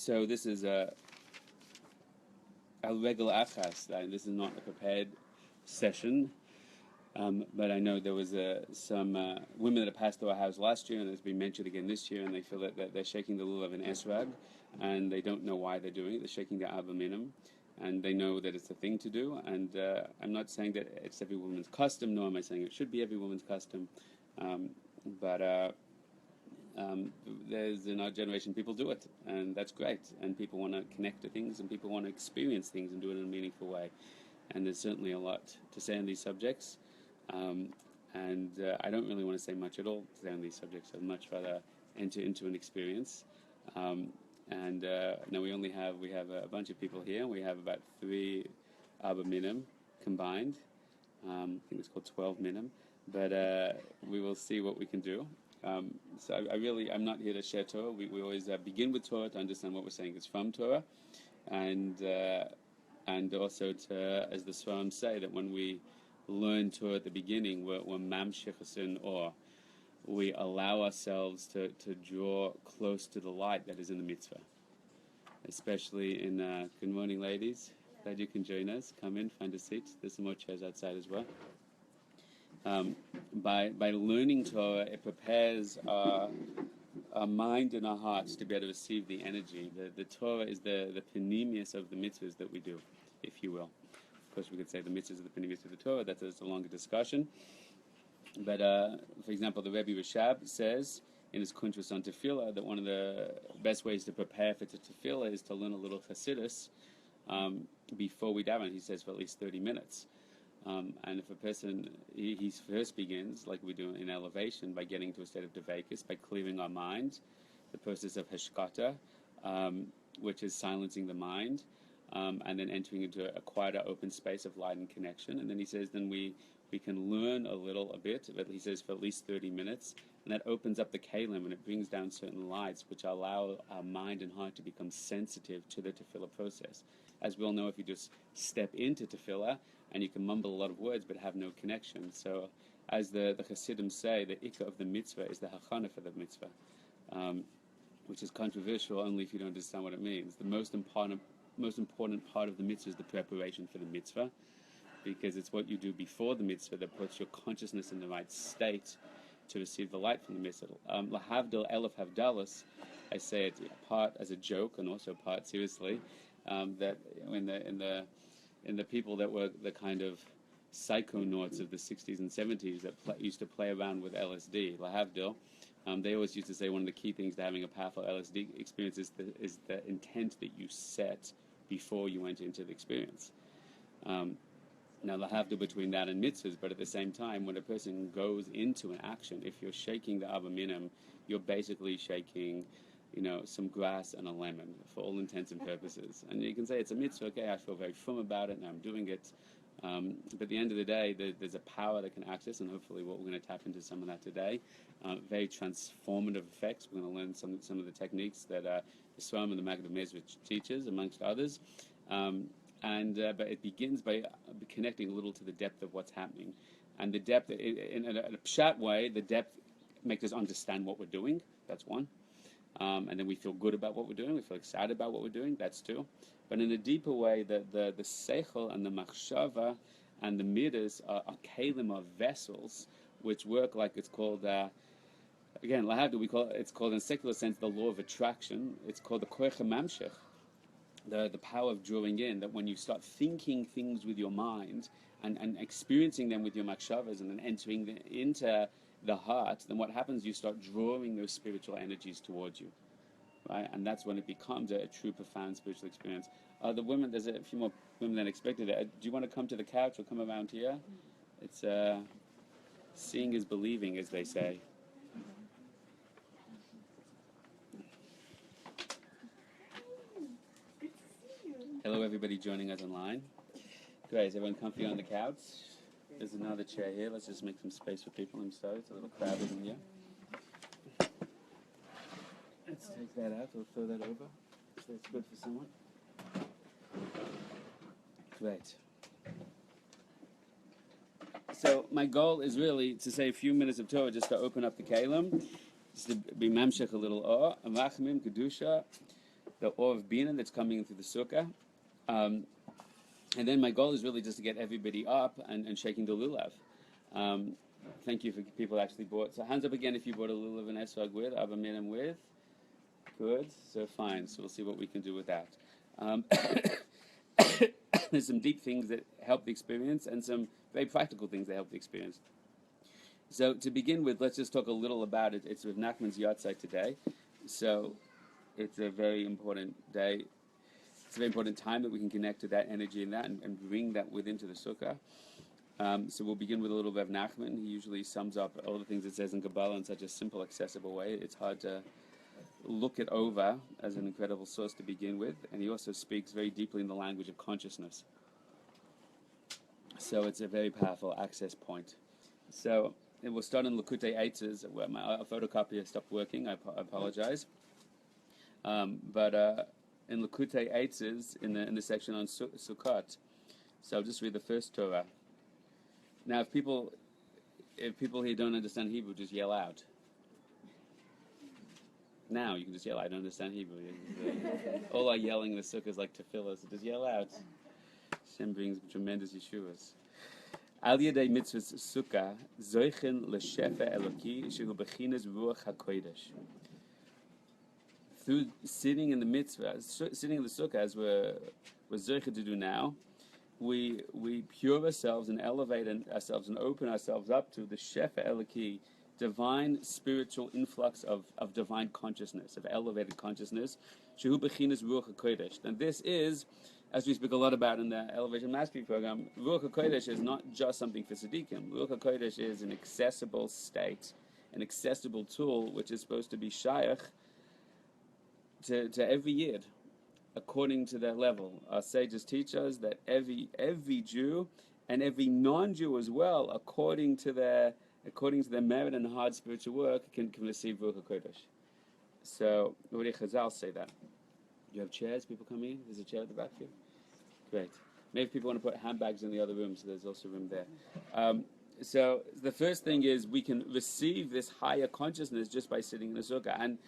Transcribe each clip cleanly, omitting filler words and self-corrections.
So this is a regel achas. This is not a prepared session, but I know there was some women that passed through our house last year, and it's been mentioned again this year, and they feel that they're shaking the lulav in esrag, and they don't know why they're doing it. They're shaking the abba minim, and they know that it's a thing to do. And I'm not saying that it's every woman's custom, nor am I saying it should be every woman's custom, but there's in our generation people do it, and that's great, and people want to connect to things, and people want to experience things and do it in a meaningful way, and there's certainly a lot to say on these subjects, and I don't really want to say much at all to say on these subjects. I'd much rather enter into an experience, and now we have a bunch of people here. We have about 3 Abba Minim combined. I think it's called 12 Minim, but we will see what we can do. So I'm not here to share Torah. We always begin with Torah to understand what we're saying is from Torah, and also to, as the Svarim say, that when we learn Torah at the beginning, we're mamshich or we allow ourselves to draw close to the light that is in the mitzvah. Especially in good morning, ladies. Glad you can join us. Come in, find a seat. There's some more chairs outside as well. By learning Torah, it prepares our mind and our hearts to be able to receive the energy. The Torah is the panemius of the mitzvahs that we do, if you will. Of course, we could say the mitzvahs are the panemius of the Torah. That's a longer discussion. But, for example, the Rebbe Rashab says in his Kuntrus on Tefillah that one of the best ways to prepare for Tefillah is to learn a little Chassidus before we daven. He says for at least 30 minutes. And if a person, he first begins, like we do in elevation, by getting to a state of devekus, by clearing our mind, the process of hashkata, which is silencing the mind, and then entering into a quieter open space of light and connection. And then he says, then we can learn a bit, but he says for at least 30 minutes, and that opens up the kalim, and it brings down certain lights, which allow our mind and heart to become sensitive to the tefillah process. As we all know, if you just step into tefillah, and you can mumble a lot of words but have no connection. So, as the Hasidim say, the ikka of the mitzvah is the hachana for the mitzvah, which is controversial only if you don't understand what it means. The most important part of the mitzvah is the preparation for the mitzvah, because it's what you do before the mitzvah that puts your consciousness in the right state to receive the light from the mitzvah. Lahavdil elef havdalas, I say it part as a joke and also part seriously, that in the people that were the kind of psychonauts of the 60s and 70s that used to play around with LSD, lahavdil, they always used to say one of the key things to having a powerful LSD experience is the intent that you set before you went into the experience. Now, lahavdil between that and mitzvahs, but at the same time, when a person goes into an action, if you're shaking the abba minim, you're basically shaking, some grass and a lemon for all intents and purposes. And you can say it's a mitzvah, okay, I feel very firm about it and I'm doing it. But at the end of the day, there's a power that can access, and hopefully we're going to tap into some of that today. Very transformative effects. We're going to learn some of the techniques that the Svarim and the Maggid of Mezrich teaches, amongst others. But it begins by connecting a little to the depth of what's happening. And the depth, in a pshat way, the depth makes us understand what we're doing. That's one. And then we feel good about what we're doing. We feel excited about what we're doing. That's two. But in a deeper way, the seichel and the machshava and the midas are kelim, are vessels, which work like it's called, again, lahavdil, it's called in a secular sense the law of attraction. It's called the koach mamshech, the power of drawing in, that when you start thinking things with your mind and experiencing them with your machshavas and then entering into the heart, then what happens, you start drawing those spiritual energies towards you, right? And that's when it becomes a true, profound spiritual experience. The women, there's a few more women than expected. Do you want to come to the couch or come around here? It's seeing is believing, as they say. Hello, everybody joining us online. Great, is everyone comfy on the couch? There's another chair here. Let's just make some space for people. I'm sorry, it's a little crowded in here. Let's take that out. We'll throw that over. So that's good for someone. Great. So my goal is really to say a few minutes of Torah, just to open up the kalim, just to be mamshech a little. Rachmim, kedusha, the Or of Bina that's coming in through the Sukkah. And then my goal is really just to get everybody up and shaking the Lulav. Thank you for people who actually bought. So hands up again if you bought a Lulav and Esrog with, Abba Minim with. Good, so fine. So we'll see what we can do with that. There's some deep things that help the experience and some very practical things that help the experience. So to begin with, let's just talk a little about it. It's Rav Nachman's Yahrzeit today. So it's a very important day. It's a very important time that we can connect to that energy and that and bring that within to the Sukkah. So we'll begin with a little Rav Nachman. He usually sums up all the things it says in Kabbalah in such a simple, accessible way. It's hard to look it over as an incredible source to begin with. And he also speaks very deeply in the language of consciousness. So it's a very powerful access point. So it will start in Likutei Eitzes, where my photocopier stopped working. I apologize. But in Likutei Eitzes, in the section on Sukkot, so I'll just read the first Torah. Now, if people here don't understand Hebrew, just yell out. Now you can just yell out. I don't understand Hebrew. All our yelling in the Sukkah is like tefillah, so just yell out. Hashem brings tremendous yeshuas. Al yedei mitzvahs Sukkah zoichen l'shefa eloki shehu bechinas ruach hakodesh. Through sitting in the mitzvah, sitting in the Sukkah, as we're zoichen to do now, we pure ourselves and elevate ourselves and open ourselves up to the shefa eloki, divine spiritual influx of divine consciousness, of elevated consciousness. Shehu bechinas ruach hakodesh. And this is, as we speak a lot about in the Elevation Mastery Program, Ruach HaKodesh is not just something for Tzaddikim. Ruach HaKodesh is an accessible state, an accessible tool, which is supposed to be shaykh to every Yid, according to their level. Our sages teach us that every Jew and every non-Jew as well, according to their merit and hard spiritual work, can receive Ruach HaKodesh. So, what do Chazal say that? You have chairs, people come in? There's a chair at the back here? Great. Maybe people want to put handbags in the other room, so there's also room there. So the first thing is we can receive this higher consciousness just by sitting in the Sukkah. And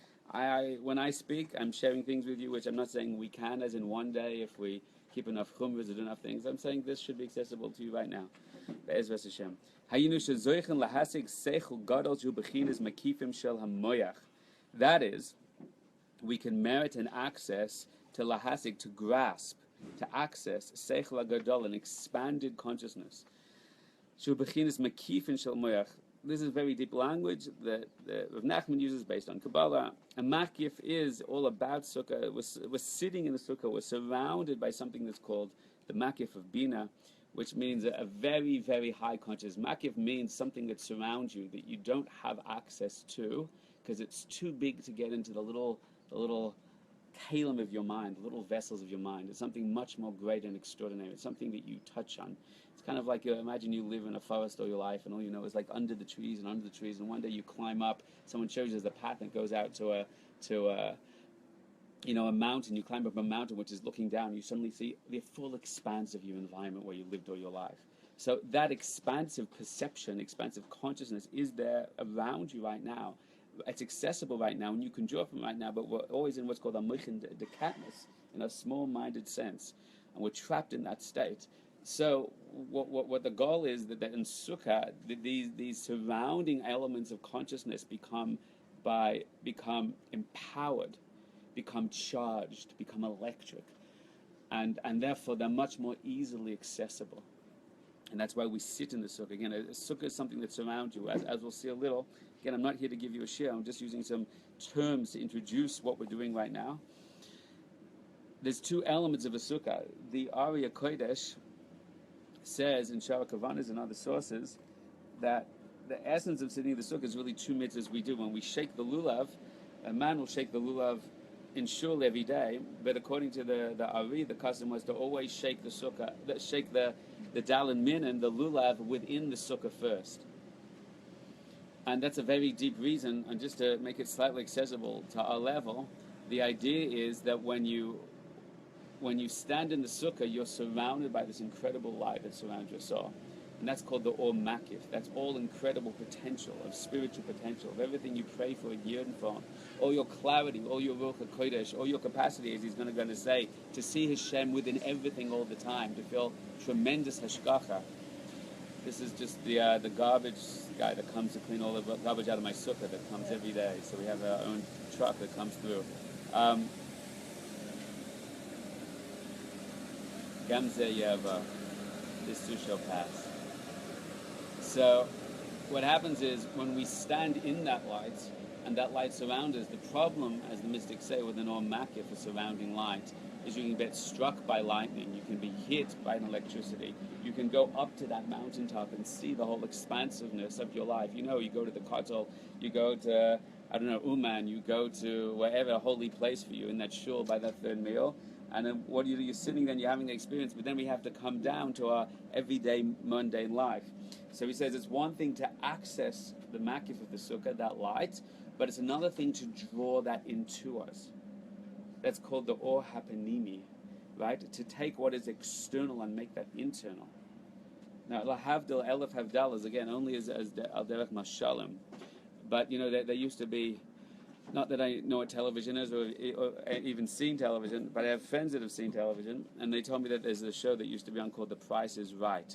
when I speak, I'm sharing things with you, which I'm not saying we can, as in one day, if we keep enough chumras or do enough things. I'm saying this should be accessible to you right now. Be'ezras Hashem. That is, we can merit and access to lahasik, to grasp, to access seichel hagadol, an expanded consciousness. Shu bechinas makifin shel moyach. This is very deep language that Rav Nachman uses based on Kabbalah. A makif is all about Sukkah. We're sitting in the Sukkah. We're surrounded by something that's called the makif of Bina, which means a very, very high consciousness. Makif means something that surrounds you that you don't have access to because it's too big to get into the little kalim of your mind, the little vessels of your mind. It's something much more great and extraordinary. It's something that you touch on. It's kind of like, imagine you live in a forest all your life and all you know is like under the trees, and one day you climb up, someone shows you the path that goes out to a mountain. You climb up a mountain which is looking down, you suddenly see the full expanse of your environment where you lived all your life. So that expansive perception, expansive consciousness is there around you right now. It's accessible right now, and you can draw from it right now, but we're always in what's called a moichin dekatness, in a small-minded sense, and we're trapped in that state. So what the goal is that in Sukkah, these surrounding elements of consciousness become empowered, become charged, become electric, and therefore they're much more easily accessible. And that's why we sit in the Sukkah. Again, a Sukkah is something that surrounds you, as we'll see a little. Again, I'm not here to give you a share. I'm just using some terms to introduce what we're doing right now. There's two elements of a Sukkah. The Ari Kodesh says in Shara Kavanas and other sources that the essence of sitting in the Sukkah is really two mitzvahs we do. When we shake the Lulav, a man will shake the Lulav in shul every day, but according to the Ari, the custom was to always shake the Sukkah, shake the Dalin Min and the Lulav within the Sukkah first. And that's a very deep reason, and just to make it slightly accessible to our level, the idea is that when you stand in the Sukkah, you're surrounded by this incredible light that surrounds your soul. And that's called the Or Makif. That's all incredible potential, of spiritual potential, of everything you pray for and yearn for. All your clarity, all your Ruach HaKodesh, all your capacity, as he's going to say, to see Hashem within everything all the time, to feel tremendous hashgacha. This is just the garbage guy that comes to clean all the garbage out of my sukkah that comes every day. So we have our own truck that comes through. Gamze Yeva, this too shall pass. So what happens is when we stand in that light, and that light surrounds us, the problem, as the mystics say, with an Or Makif, a surrounding light, is you can get struck by lightning, you can be hit by an electricity, you can go up to that mountaintop and see the whole expansiveness of your life. You know, you go to the Katz, you go to, Uman, you go to wherever, a holy place for you, in that shul by that third meal, and then what do you do? You're sitting there and you're having the experience, but then we have to come down to our everyday mundane life. So he says it's one thing to access the makif of the sukkah, that light, but it's another thing to draw that into us. That's called the Or Hapanimi, right? To take what is external and make that internal. Now, Lahavdil, Elef Havdal is again only as Al Derech Mashalim. But, there used to be, not that I know what television is or even seen television, but I have friends that have seen television, and they told me that there's a show that used to be on called The Price is Right.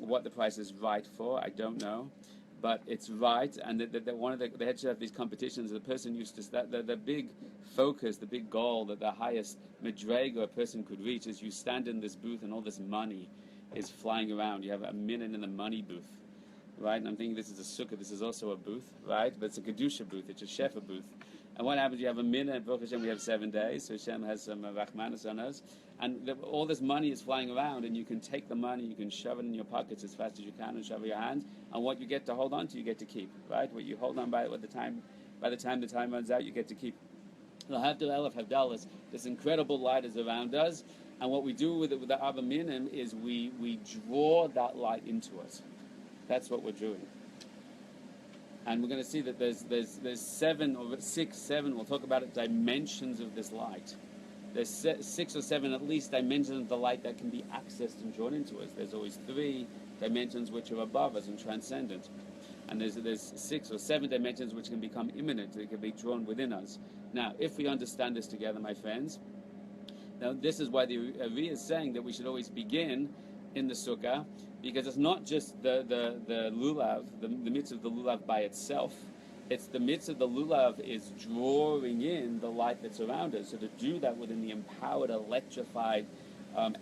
What The Price is Right for, I don't know. But it's right, and one of they had to have these competitions. The person used to the big focus, the big goal, that the highest madrega a person could reach is you stand in this booth and all this money is flying around. You have a minute in the money booth, right? And I'm thinking this is a sukkah. This is also a booth, right? But it's a kedusha booth. It's a shefa booth. And what happens? You have a minute. And Baruch Hashem, we have 7 days. So Hashem has some rachmanis on us, and all this money is flying around. And you can take the money, you can shove it in your pockets as fast as you can, and shove it in your hands. And what you get to hold on to, you get to keep, right? What you hold on by the time the time runs out, you get to keep. This incredible light is around us, and what we do with the Abba Minim is we draw that light into us. That's what we're doing. And we're going to see that there's 7 or 6, 7, we'll talk about it, dimensions of this light. There's 6 or 7 at least dimensions of the light that can be accessed and drawn into us. There's always 3 dimensions which are above us and transcendent. And there's 6 or 7 dimensions which can become immanent, they can be drawn within us. Now, if we understand this together, my friends, now this is why the Ari is saying that we should always begin in the sukkah, because it's not just the lulav, the mitzvah of the lulav by itself. It's the mitzvah of the lulav is drawing in the light that's around us. So to do that within the empowered, electrified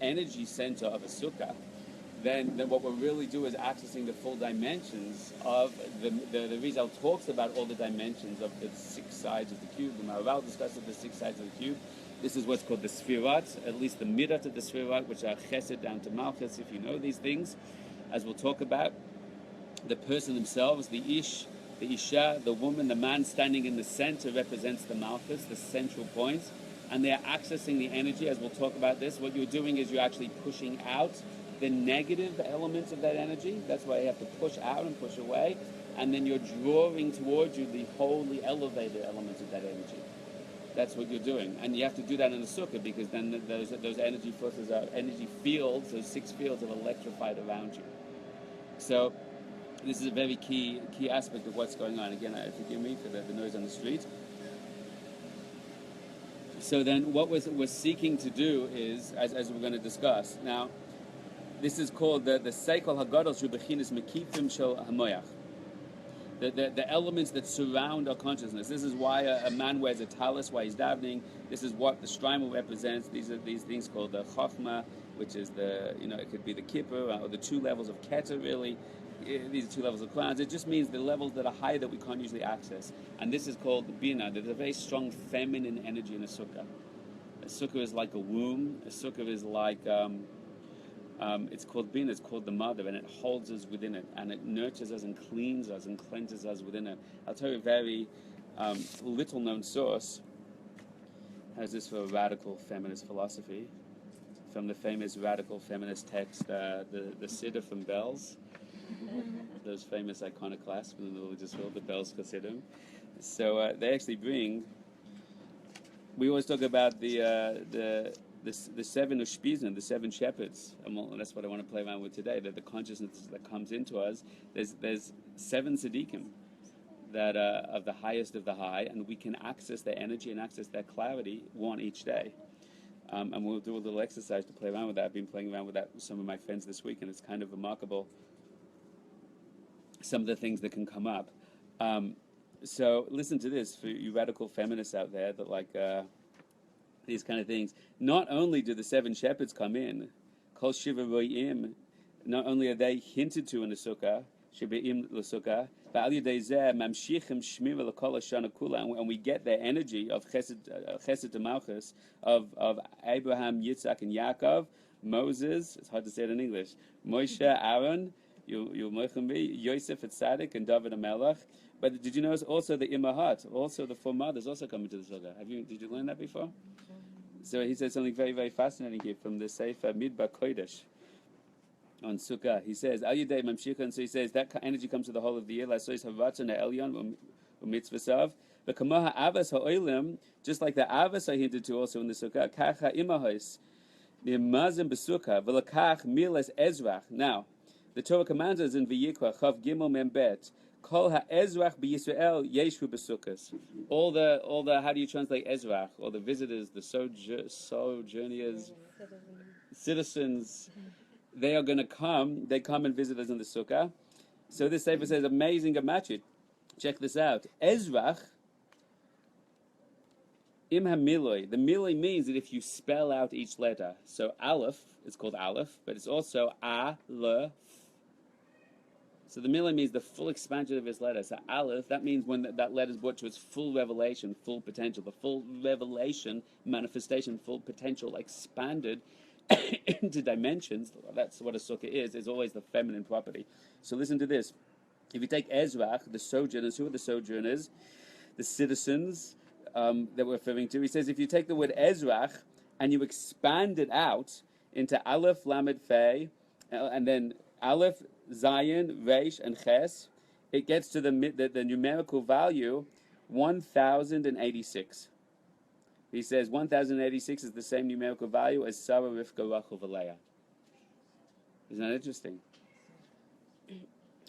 energy center of a sukkah, then what we'll really do is accessing the full dimensions of the Rizal talks about all the dimensions of the 6 sides of the cube. The Maharal discusses the 6 sides of the cube. This is what's called the Sfirat, at least the Midat of the Sfirat, which are Chesed down to Malchus, if you know these things, as we'll talk about. The person themselves, the Ish, the Isha, the woman, the man standing in the center represents the Malchus, the central point, and they are accessing the energy, as we'll talk about this. What you're doing is you're actually pushing out the negative elements of that energy. That's why you have to push out and push away, and then you're drawing towards you the wholly elevated elements of that energy. That's what you're doing, and you have to do that in a sukkah, because then those energy forces are energy fields, those 6 fields are electrified around you. So this is a very key aspect of what's going on. Again, forgive me for the noise on the street. So then what we're seeking to do is, as we're going to discuss now, this is called the Seikol HaGadol Shu Bechinas Mekifim Shel HaMoyach. The elements that surround our consciousness. This is why a man wears a talis, why he's davening. This is what the Shtreimel represents. These are these things called the Chochmah, which is it could be the Kippur, or the 2 levels of Keter, really. These are 2 levels of crowns. It just means the levels that are high that we can't usually access. And this is called the Bina. There's a very strong feminine energy in a sukkah. A sukkah is like a womb. A sukkah is like... it's called Bina, it's called the mother, and it holds us within it, and it nurtures us and cleans us and cleanses us within it. I'll tell you a very little known source has this for a radical feminist philosophy, from the famous radical feminist text, the Siddur from Belz, those famous iconoclasts from the religious world, the Belz Chassidim. So they actually bring, we always talk about the the seven Ushpizin, the seven shepherds, and that's what I want to play around with today. That the consciousness that comes into us, there's seven tzaddikim that are of the highest of the high, and we can access their energy and access their clarity one each day. And we'll do a little exercise to play around with that. I've been playing around with that with some of my friends this week, and it's kind of remarkable. Some of the things that can come up. So listen to this for you radical feminists out there that like these kind of things. Not only do the seven shepherds come in, Kol Shiva Ro'im, not only are they hinted to in the Sukkah, Shibe'im l'Sukkah, but Al Yedei Zeh Mamshichim Shmira l'Kol Hashana Kula, and we get their energy of Chesed to Malchus, of Abraham, Yitzhak, and Yaakov, Moses, it's hard to say it in English, Moshe, Aaron, you'll me, Yosef, Tzaddik, and David HaMelech. But did you notice also the Imahat, also the four mothers also come into the Sukkah? Did you learn that before? So he said something very, very fascinating here from the Sefer Midbar Kodesh on Sukkah. He says, Al Yedei Mamshichan, so he says that energy comes to the whole of the year, Lasois Havatzon Ha'elyon U'mitzvasav, but Kamaha Avas Ha'olim, just like the Avas are hinted to also in the Sukkah, Kacha Imahos, Nimazim B'Sukkah, V'lakach Miles Ezrach. Now, the Torah commands us in V'yikra, Chav Gimel Membet, Kol ha'ezrach b'Yisrael yeshu b'sukkos. All the how do you translate ezrach? All the visitors, the sojourners, citizens, they are going to come. They come and visit us in the sukkah. So this sefer says amazing matchit. Check this out. Ezrach im hamiloi. The miloi means that if you spell out each letter. So aleph is called aleph, but it's also aleph. So the milah means the full expansion of his letter. So aleph, that means when that letter is brought to its full revelation, full potential, the full revelation, manifestation, full potential, expanded into dimensions. That's what a sukkah is always the feminine property. So listen to this. If you take Ezrach, the sojourners, who are the sojourners? The citizens that we're referring to. He says if you take the word Ezrach and you expand it out into aleph, lamed, fei, and then aleph, Zayin, Reish, and Ches, it gets to the numerical value 1086. He says 1086 is the same numerical value as Sarah, Rivka, Rachel, Leah. Isn't that interesting?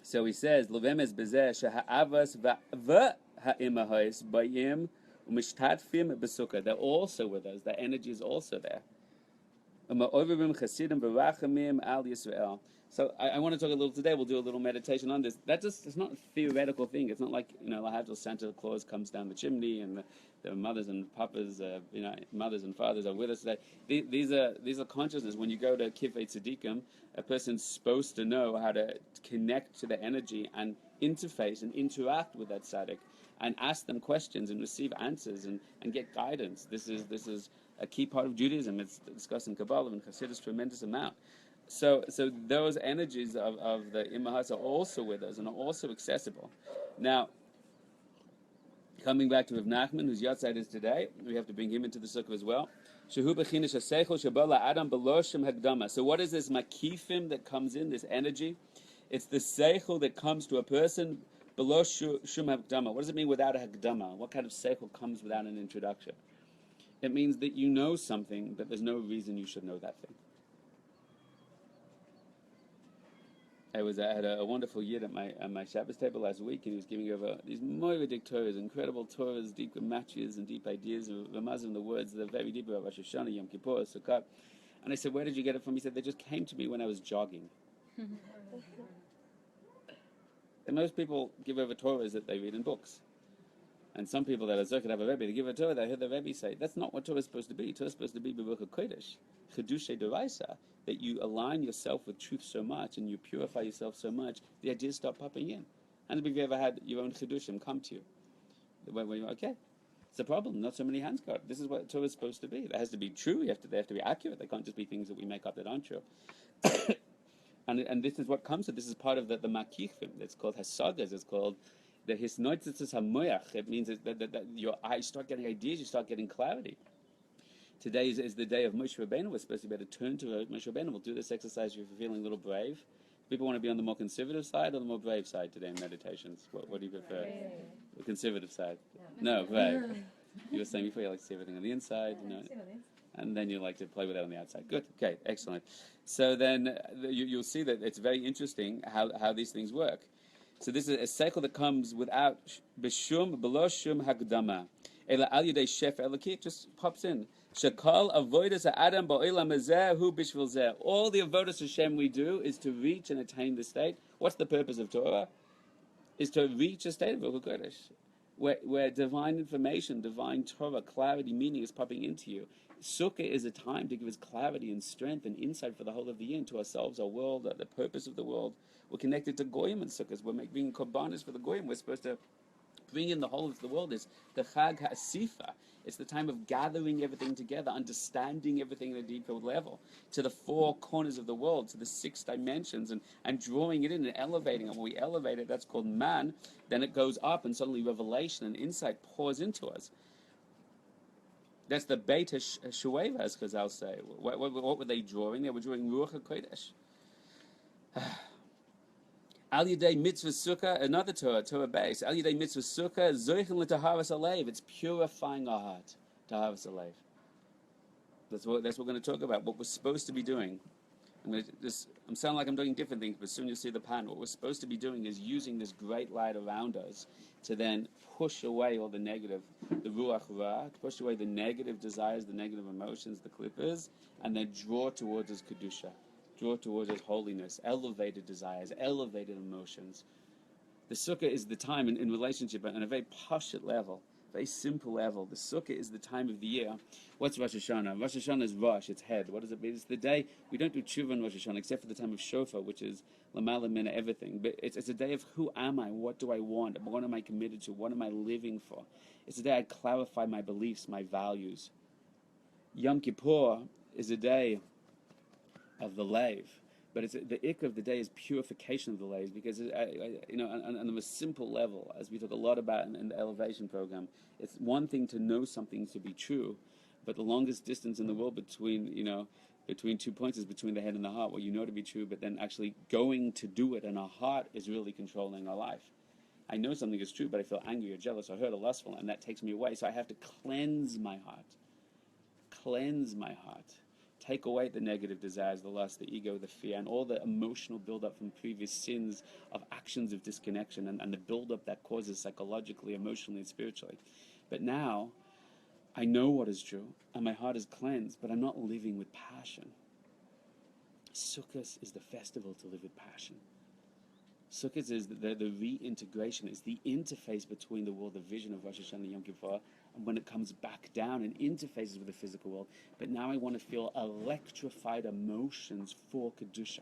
So he says, Levemes bezeh sheha'avas v'ha'imahos bayim u'mishtatfim b'sukkah. They're also with us. The energy is also there. U'ma'overim chasidim v'rachamim al Yisrael. So I want to talk a little today. We'll do a little meditation on this. It's not a theoretical thing. It's not like Santa Claus comes down the chimney and the mothers and papas, mothers and fathers are with us today. These are consciousness. When you go to Kivei Tzadikim, a person's supposed to know how to connect to the energy and interface and interact with that tzaddik and ask them questions and receive answers and get guidance. This is a key part of Judaism. It's discussed in Kabbalah and Chassidus tremendous amount. So those energies of the Imahas are also with us and are also accessible. Now, coming back to Rav Nachman, whose yahrzeit is today, we have to bring him into the sukkah as well. So what is this makifim that comes in, this energy? It's the seichel that comes to a person below shum hagdama. What does it mean without a hagdama? What kind of seichel comes without an introduction? It means that you know something, but there's no reason you should know that thing. I had a wonderful yid at my Shabbos table last week, and he was giving over these moiridik Torahs, incredible Torahs, deep matches and deep ideas, and Ramazim, the words that are very deep about Rosh Hashanah, Yom Kippur, Sukkah. And I said, where did you get it from? He said, they just came to me when I was jogging. And most people give over Torahs that they read in books. And some people that are Zerkid have a Rebbe, they give a Torah, they hear the Rebbe say, that's not what Torah is supposed to be. Torah is supposed to be Beruch HaKodesh, Chedushay Doraisa, that you align yourself with truth so much and you purify yourself so much, the ideas start popping in. And have you ever had your own Chedushim come to you? When you're okay, it's a problem, not so many hands go up. This is what Torah is supposed to be. It has to be true, they have to be accurate. They can't just be things that we make up that aren't true. and this is what comes to, this is part of the Makichim. It's called Hasagas, it's called the Hisnoitzitzes HaMoyach. It means that your eyes start getting ideas, you start getting clarity. Today is the day of Moshe Rabbeinu. We're supposed to be able to turn to Moshe Rabbeinu. We'll do this exercise if you're feeling a little brave. People want to be on the more conservative side or the more brave side today in meditations? What do you prefer? Brave. The conservative side? No, brave. You were saying before you like to see everything on the inside. No. and then you like to play with it on the outside. Good. Okay. Excellent. So then you'll see that it's very interesting how these things work. So this is a cycle that comes without b'shum below shum hagdama. Ela al yedei shef elokit just pops in. Shakal avodas ha'adam ba'olam hazeh hu bishvil zeh. All the avodas Hashem we do is to reach and attain the state. What's the purpose of Torah? Is to reach a state of Ruach HaKodesh, where divine information, divine Torah, clarity, meaning is popping into you. Sukkah is a time to give us clarity and strength and insight for the whole of the year into ourselves, our world, the purpose of the world. We're connected to Goyim and Sukkahs. We're being korbanos for the Goyim. We're supposed to bring in the whole of the world. Is the Chag HaSifa. It's the time of gathering everything together, understanding everything at a deeper level, to the four corners of the world, to the six dimensions, and drawing it in and elevating it. When we elevate it, that's called man. Then it goes up, and suddenly revelation and insight pours into us. That's the Beit HaShueva, as Chazal say. What were they drawing? They were drawing Ruach HaKodesh. Al Yidei Mitzvah Sukkah, another Torah base. Al Yidei Mitzvah Sukkah, Zoichen L'Taharas Alev. It's purifying our heart. Taharas Alev. That's what we're going to talk about. What we're supposed to be doing. I'm sounding like I'm doing different things, but soon you'll see the pan. What we're supposed to be doing is using this great light around us to then push away all the negative, the Ruach Ra, to push away the negative desires, the negative emotions, the clippers, and then draw towards us Kedusha. Draw towards us holiness, elevated desires, elevated emotions. The Sukkah is the time in relationship on a very pashut level, very simple level. The Sukkah is the time of the year. What's Rosh Hashanah? Rosh Hashanah is Rosh, it's head. What does it mean? It's the day, we don't do tshuva on Rosh Hashanah except for the time of Shofar, which is Lamala Mina everything. But it's a day of who am I? What do I want? What am I committed to? What am I living for? It's a day I clarify my beliefs, my values. Yom Kippur is a day of the lave, but it's the ik of the day is purification of the lave, because on the most simple level, as we talk a lot about in the elevation program, it's one thing to know something to be true, but the longest distance in the world between 2 points is between the head and the heart. What you know to be true, but then actually going to do it, and our heart is really controlling our life. I know something is true, but I feel angry or jealous or hurt or lustful, and that takes me away. So I have to cleanse my heart. Take away the negative desires, the lust, the ego, the fear, and all the emotional buildup from previous sins of actions of disconnection, and the buildup that causes psychologically, emotionally, and spiritually. But now, I know what is true, and my heart is cleansed, but I'm not living with passion. Sukkot is the festival to live with passion. Sukkot is the reintegration, it's the interface between the world, the vision of Rosh Hashanah and Yom Kippur, and when it comes back down and interfaces with the physical world. But now I want to feel electrified emotions for Kedusha.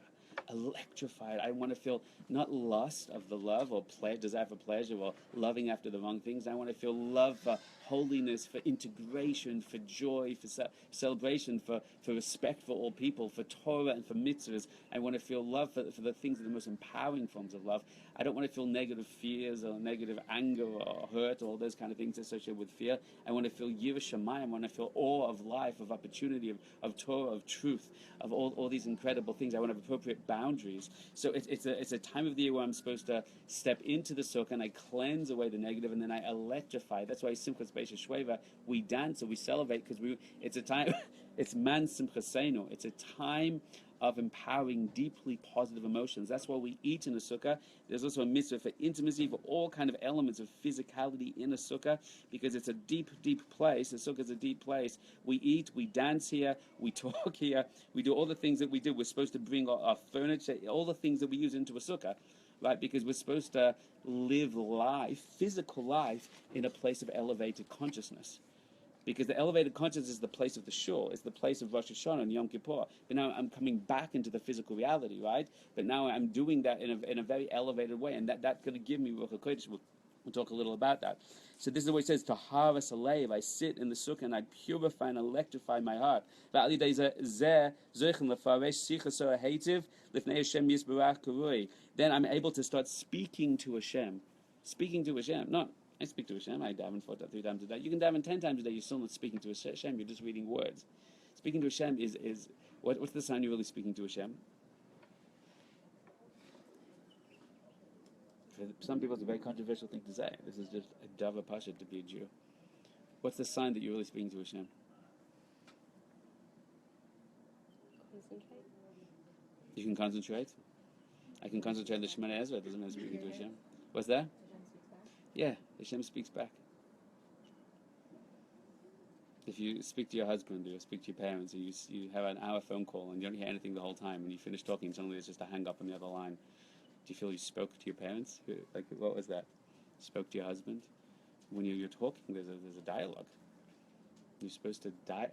Electrified. I want to feel not lust of the love or desire for pleasure or loving after the wrong things. I want to feel love for holiness, for integration, for joy, for celebration, for respect for all people, for Torah and for mitzvahs. I want to feel love for the things that are the most empowering forms of love. I don't want to feel negative fears or negative anger or hurt or all those kind of things associated with fear. I want to feel Yirah Shamayim. I want to feel awe of life, of opportunity, of Torah, of truth, of all these incredible things. I want to have appropriate boundaries. So it's a time of the year where I'm supposed to step into the sukkah and I cleanse away the negative, and then I electrify. That's why Simchas Beis HaShueva, we dance or we celebrate, because it's a time, it's Man Simchasenu. It's a time of empowering deeply positive emotions. That's why we eat in a sukkah. There's also a mitzvah for intimacy, for all kind of elements of physicality in a sukkah, because it's a deep, deep place. The sukkah is a deep place. We eat, we dance here, we talk here, we do all the things that we do. We're supposed to bring our furniture, all the things that we use into a sukkah, right? Because we're supposed to live life, physical life, in a place of elevated consciousness. Because the elevated consciousness is the place of the shul, it's the place of Rosh Hashanah and Yom Kippur. But now I'm coming back into the physical reality, right? But now I'm doing that in a very elevated way, and that's going to give me Ruach HaKodesh. We'll talk a little about that. So this is what it says, Taharas Alev. I sit in the sukkah and I purify and electrify my heart. Then I'm able to start speaking to Hashem. Not I speak to Hashem. I daven 3 times a day. You can daven 10 times a day. You're still not speaking to Hashem. You're just reading words. Speaking to Hashem is what's the sign you're really speaking to Hashem? For some people, it's a very controversial thing to say. This is just a dava pasha to be a Jew. What's the sign that you're really speaking to Hashem? concentrate? You can concentrate. I can concentrate on the Shemana Ezra. It doesn't mean speaking to Hashem. What's that? Yeah, Hashem speaks back. If you speak to your husband or you speak to your parents, or you have an hour phone call and you don't hear anything the whole time, and you finish talking, suddenly there's just a hang up on the other line. Do you feel you spoke to your parents? Like, what was that? Spoke to your husband? When you're talking, there's a dialogue. You're supposed to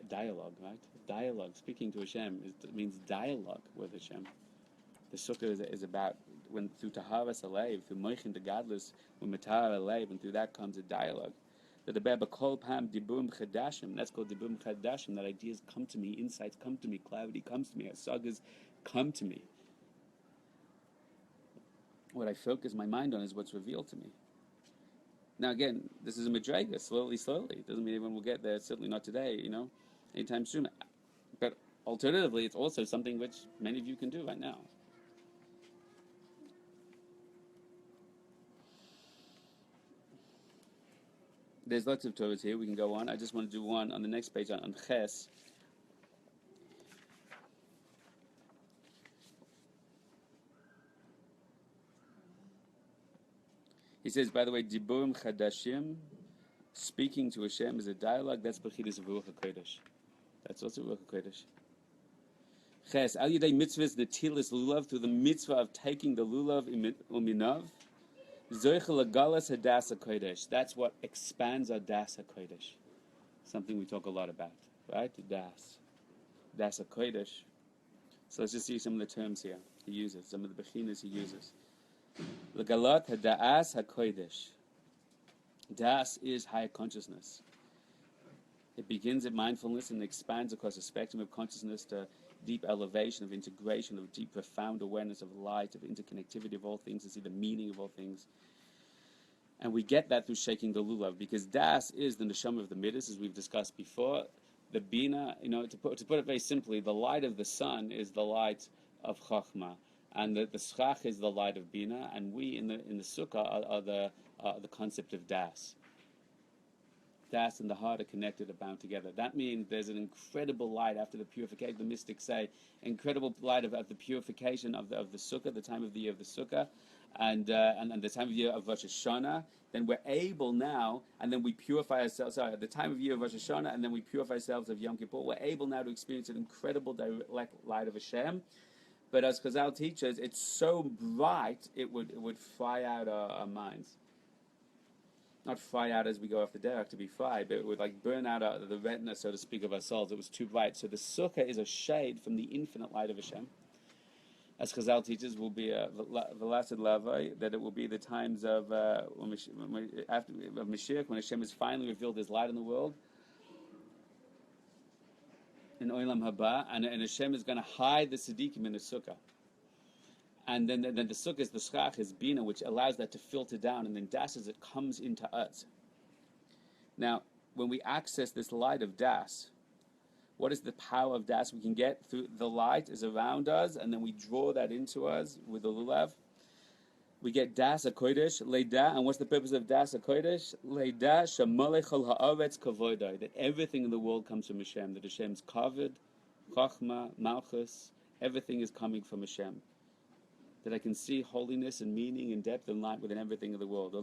dialogue, right? Dialogue. Speaking to Hashem means dialogue with Hashem. The Sukkah is about, when through Taharas Alev, through Moichin the Gadlus, when Matar Alev, and through that comes a dialogue. That the Beba Kol Pam Diburim Chadashim, that's called Diburim Chadashim, that ideas come to me, insights come to me, clarity comes to me, sagas come to me. What I focus my mind on is what's revealed to me. Now again, this is a madrega, slowly. It doesn't mean everyone will get there, certainly not today, anytime soon. But alternatively, it's also something which many of you can do right now. There's lots of Torahs here, we can go on. I just want to do one on the next page on Ches. He says, by the way, Diburim Chadashim, speaking to Hashem is a dialogue. That's B'chidus of Ruach HaKodesh. That's also Ruach HaKodesh. Ches, Al Yidei Mitzvahs Netilas Lulav, through the mitzvah of taking the Lulav Uminav, Zoichel Agalas Hadas HaKodesh. That's what expands our Das HaKodesh. Something we talk a lot about, right? Das HaKodesh. So let's just see some of the terms here he uses, some of the Bechinas he uses. L'galat ha'da'as ha'kodesh. Das is higher consciousness. It begins at mindfulness and expands across a spectrum of consciousness to deep elevation, of integration, of deep profound awareness of light, of interconnectivity of all things, to see the meaning of all things. And we get that through shaking the lulav, because Das is the neshama of the midas, as we've discussed before. The bina, to put it very simply, the light of the sun is the light of chachma. And the schach is the light of bina, and we in the sukkah are the concept of das. Das and the heart are connected, are bound together. That means there's an incredible light after the purification. The mystics say incredible light of the purification of the sukkah, the time of the year of the sukkah, and the time of year of Rosh Hashanah. Then we're able now, and then we purify ourselves. Sorry, at the time of year of Rosh Hashanah, and then we purify ourselves of Yom Kippur. We're able now to experience an incredible direct light of Hashem. But as Chazal teaches, it's so bright it would fry out our minds. Not fry out as we go off the derech to be fried, but it would burn out the retina, so to speak, of our souls. It was too bright. So the sukkah is a shade from the infinite light of Hashem. As Chazal teaches, will be V'lased Lavai, that it will be the times of after Mashiach, when Hashem has finally revealed His light in the world. In Olam Haba, and Hashem is going to hide the Siddiqim in the Sukkah. And then the Sukkah is the Schach, is Bina, which allows that to filter down, and then Das as it comes into us. Now, when we access this light of Das, what is the power of Das we can get? Through the light is around us, and then we draw that into us with the Lulav. We get Das HaKodesh, Leida, and what's the purpose of Das HaKodesh? Leida, Shamalech Al Ha'aretz Kavoidai, that everything in the world comes from Hashem, that Hashem's Kavod, Chachma, Malchus, everything is coming from Hashem. That I can see holiness and meaning and depth and light within everything in the world.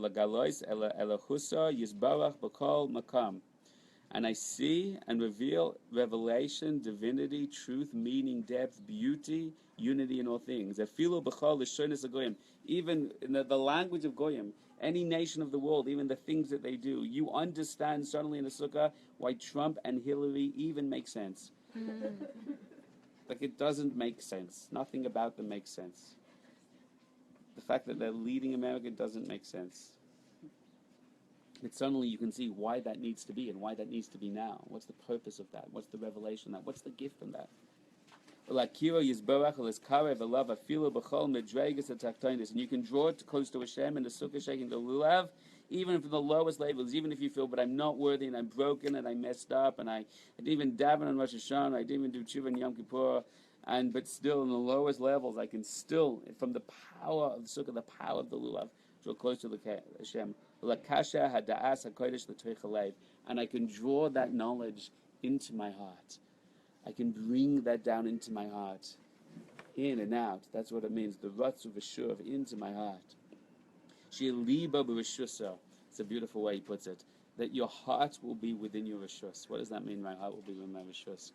And I see and reveal revelation, divinity, truth, meaning, depth, beauty, unity in all things. Even in the language of Goyim, any nation of the world, even the things that they do, you understand suddenly in the Sukkah why Trump and Hillary even make sense. It doesn't make sense. Nothing about them makes sense. The fact that they're leading America doesn't make sense. But suddenly you can see why that needs to be and why that needs to be now. What's the purpose of that? What's the revelation of that? What's the gift from that? And you can draw it close to Hashem in the Sukkah, shaking the Lulav, even from the lowest levels, even if you feel, but I'm not worthy and I'm broken and I messed up and I didn't even daven on Rosh Hashanah, I didn't even do Tshuva and Yom Kippur, but still in the lowest levels, I can still, from the power of the Sukkah, the power of the Lulav, draw close to Hashem. And I can draw that knowledge into my heart. I can bring that down into my heart, in and out. That's what it means. The Ratzu V'shuv, into my heart. She'liba b'Rishusa. It's a beautiful way he puts it. That your heart will be within your Rishus. What does that mean? My heart will be within my Rishus.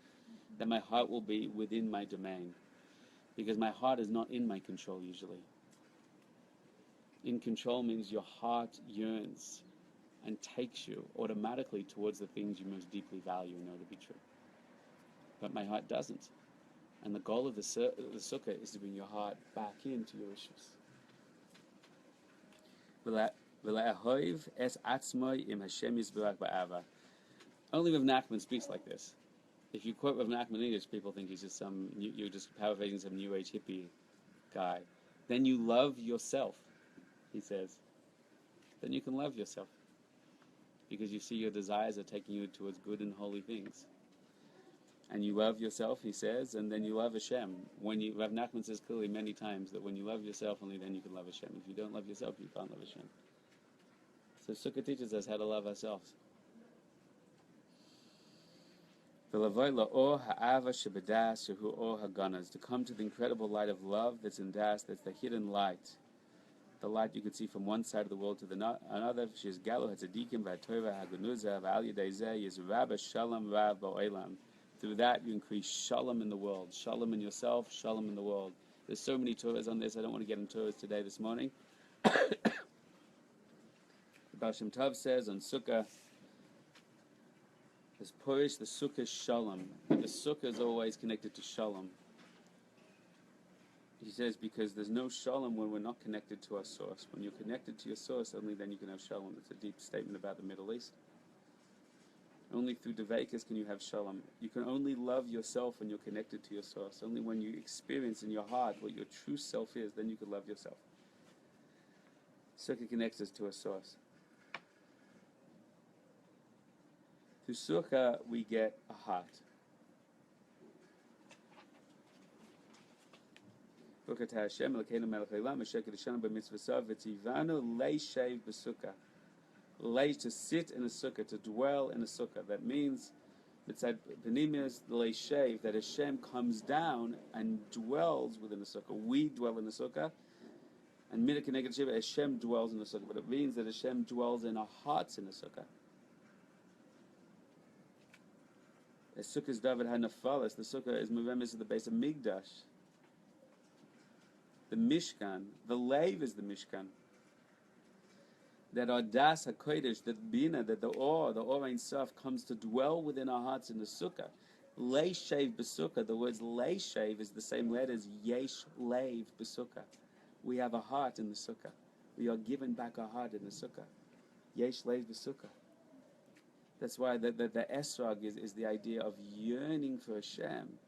That my heart will be within my domain. Because my heart is not in my control usually. In control means your heart yearns and takes you automatically towards the things you most deeply value and know to be true. But my heart doesn't. And the goal of the Sukkah is to bring your heart back into your issues. Only Rav Nachman speaks like this. If you quote Rav Nachman in English, people think he's just you're just paraphrasing some New Age hippie guy. Then you love yourself, he says. Then you can love yourself. Because you see your desires are taking you towards good and holy things. And you love yourself, he says, and then you love Hashem. Rav Nachman says clearly many times that when you love yourself, only then you can love Hashem. If you don't love yourself, you can't love Hashem. So Sukkah teaches us how to love ourselves. To come to the incredible light of love that's in Das, that's the hidden light. The light you can see from one side of the world to the another. Through that you increase shalom in the world. Shalom in yourself, shalom in the world. There's so many Torahs on this, I don't want to get into Torahs today this morning. The Baal Shem Tov says on Sukkah, as Porish, the Sukkah is shalom. And the Sukkah is always connected to shalom. He says because there's no shalom when we're not connected to our source. When you're connected to your source, only then you can have shalom. It's a deep statement about the Middle East. Only through Deveikus can you have shalom. You can only love yourself when you're connected to your source. Only when you experience in your heart what your true self is, then you can love yourself. Sukkah connects us to a source. Through Sukkah, we get a heart. To sit in a Sukkah, to dwell in a Sukkah. That means, that Hashem comes down and dwells within the Sukkah. We dwell in the Sukkah, and Hashem dwells in the Sukkah. But it means that Hashem dwells in our hearts in the Sukkah. The Sukkah is David HaNafalis. The Sukkah is Meremes of the base of Migdash. The Mishkan. The Lev is the Mishkan. That our Das HaKodesh, that Bina, that the Or Ein Sof comes to dwell within our hearts in the Sukkah. Leishev B'Sukkah. The words Leishev is the same letter as Yesh Lev B'Sukkah. We have a heart in the Sukkah. We are given back our heart in the Sukkah. Yesh Lev B'Sukkah. That's why the esrog is the idea of yearning for Hashem.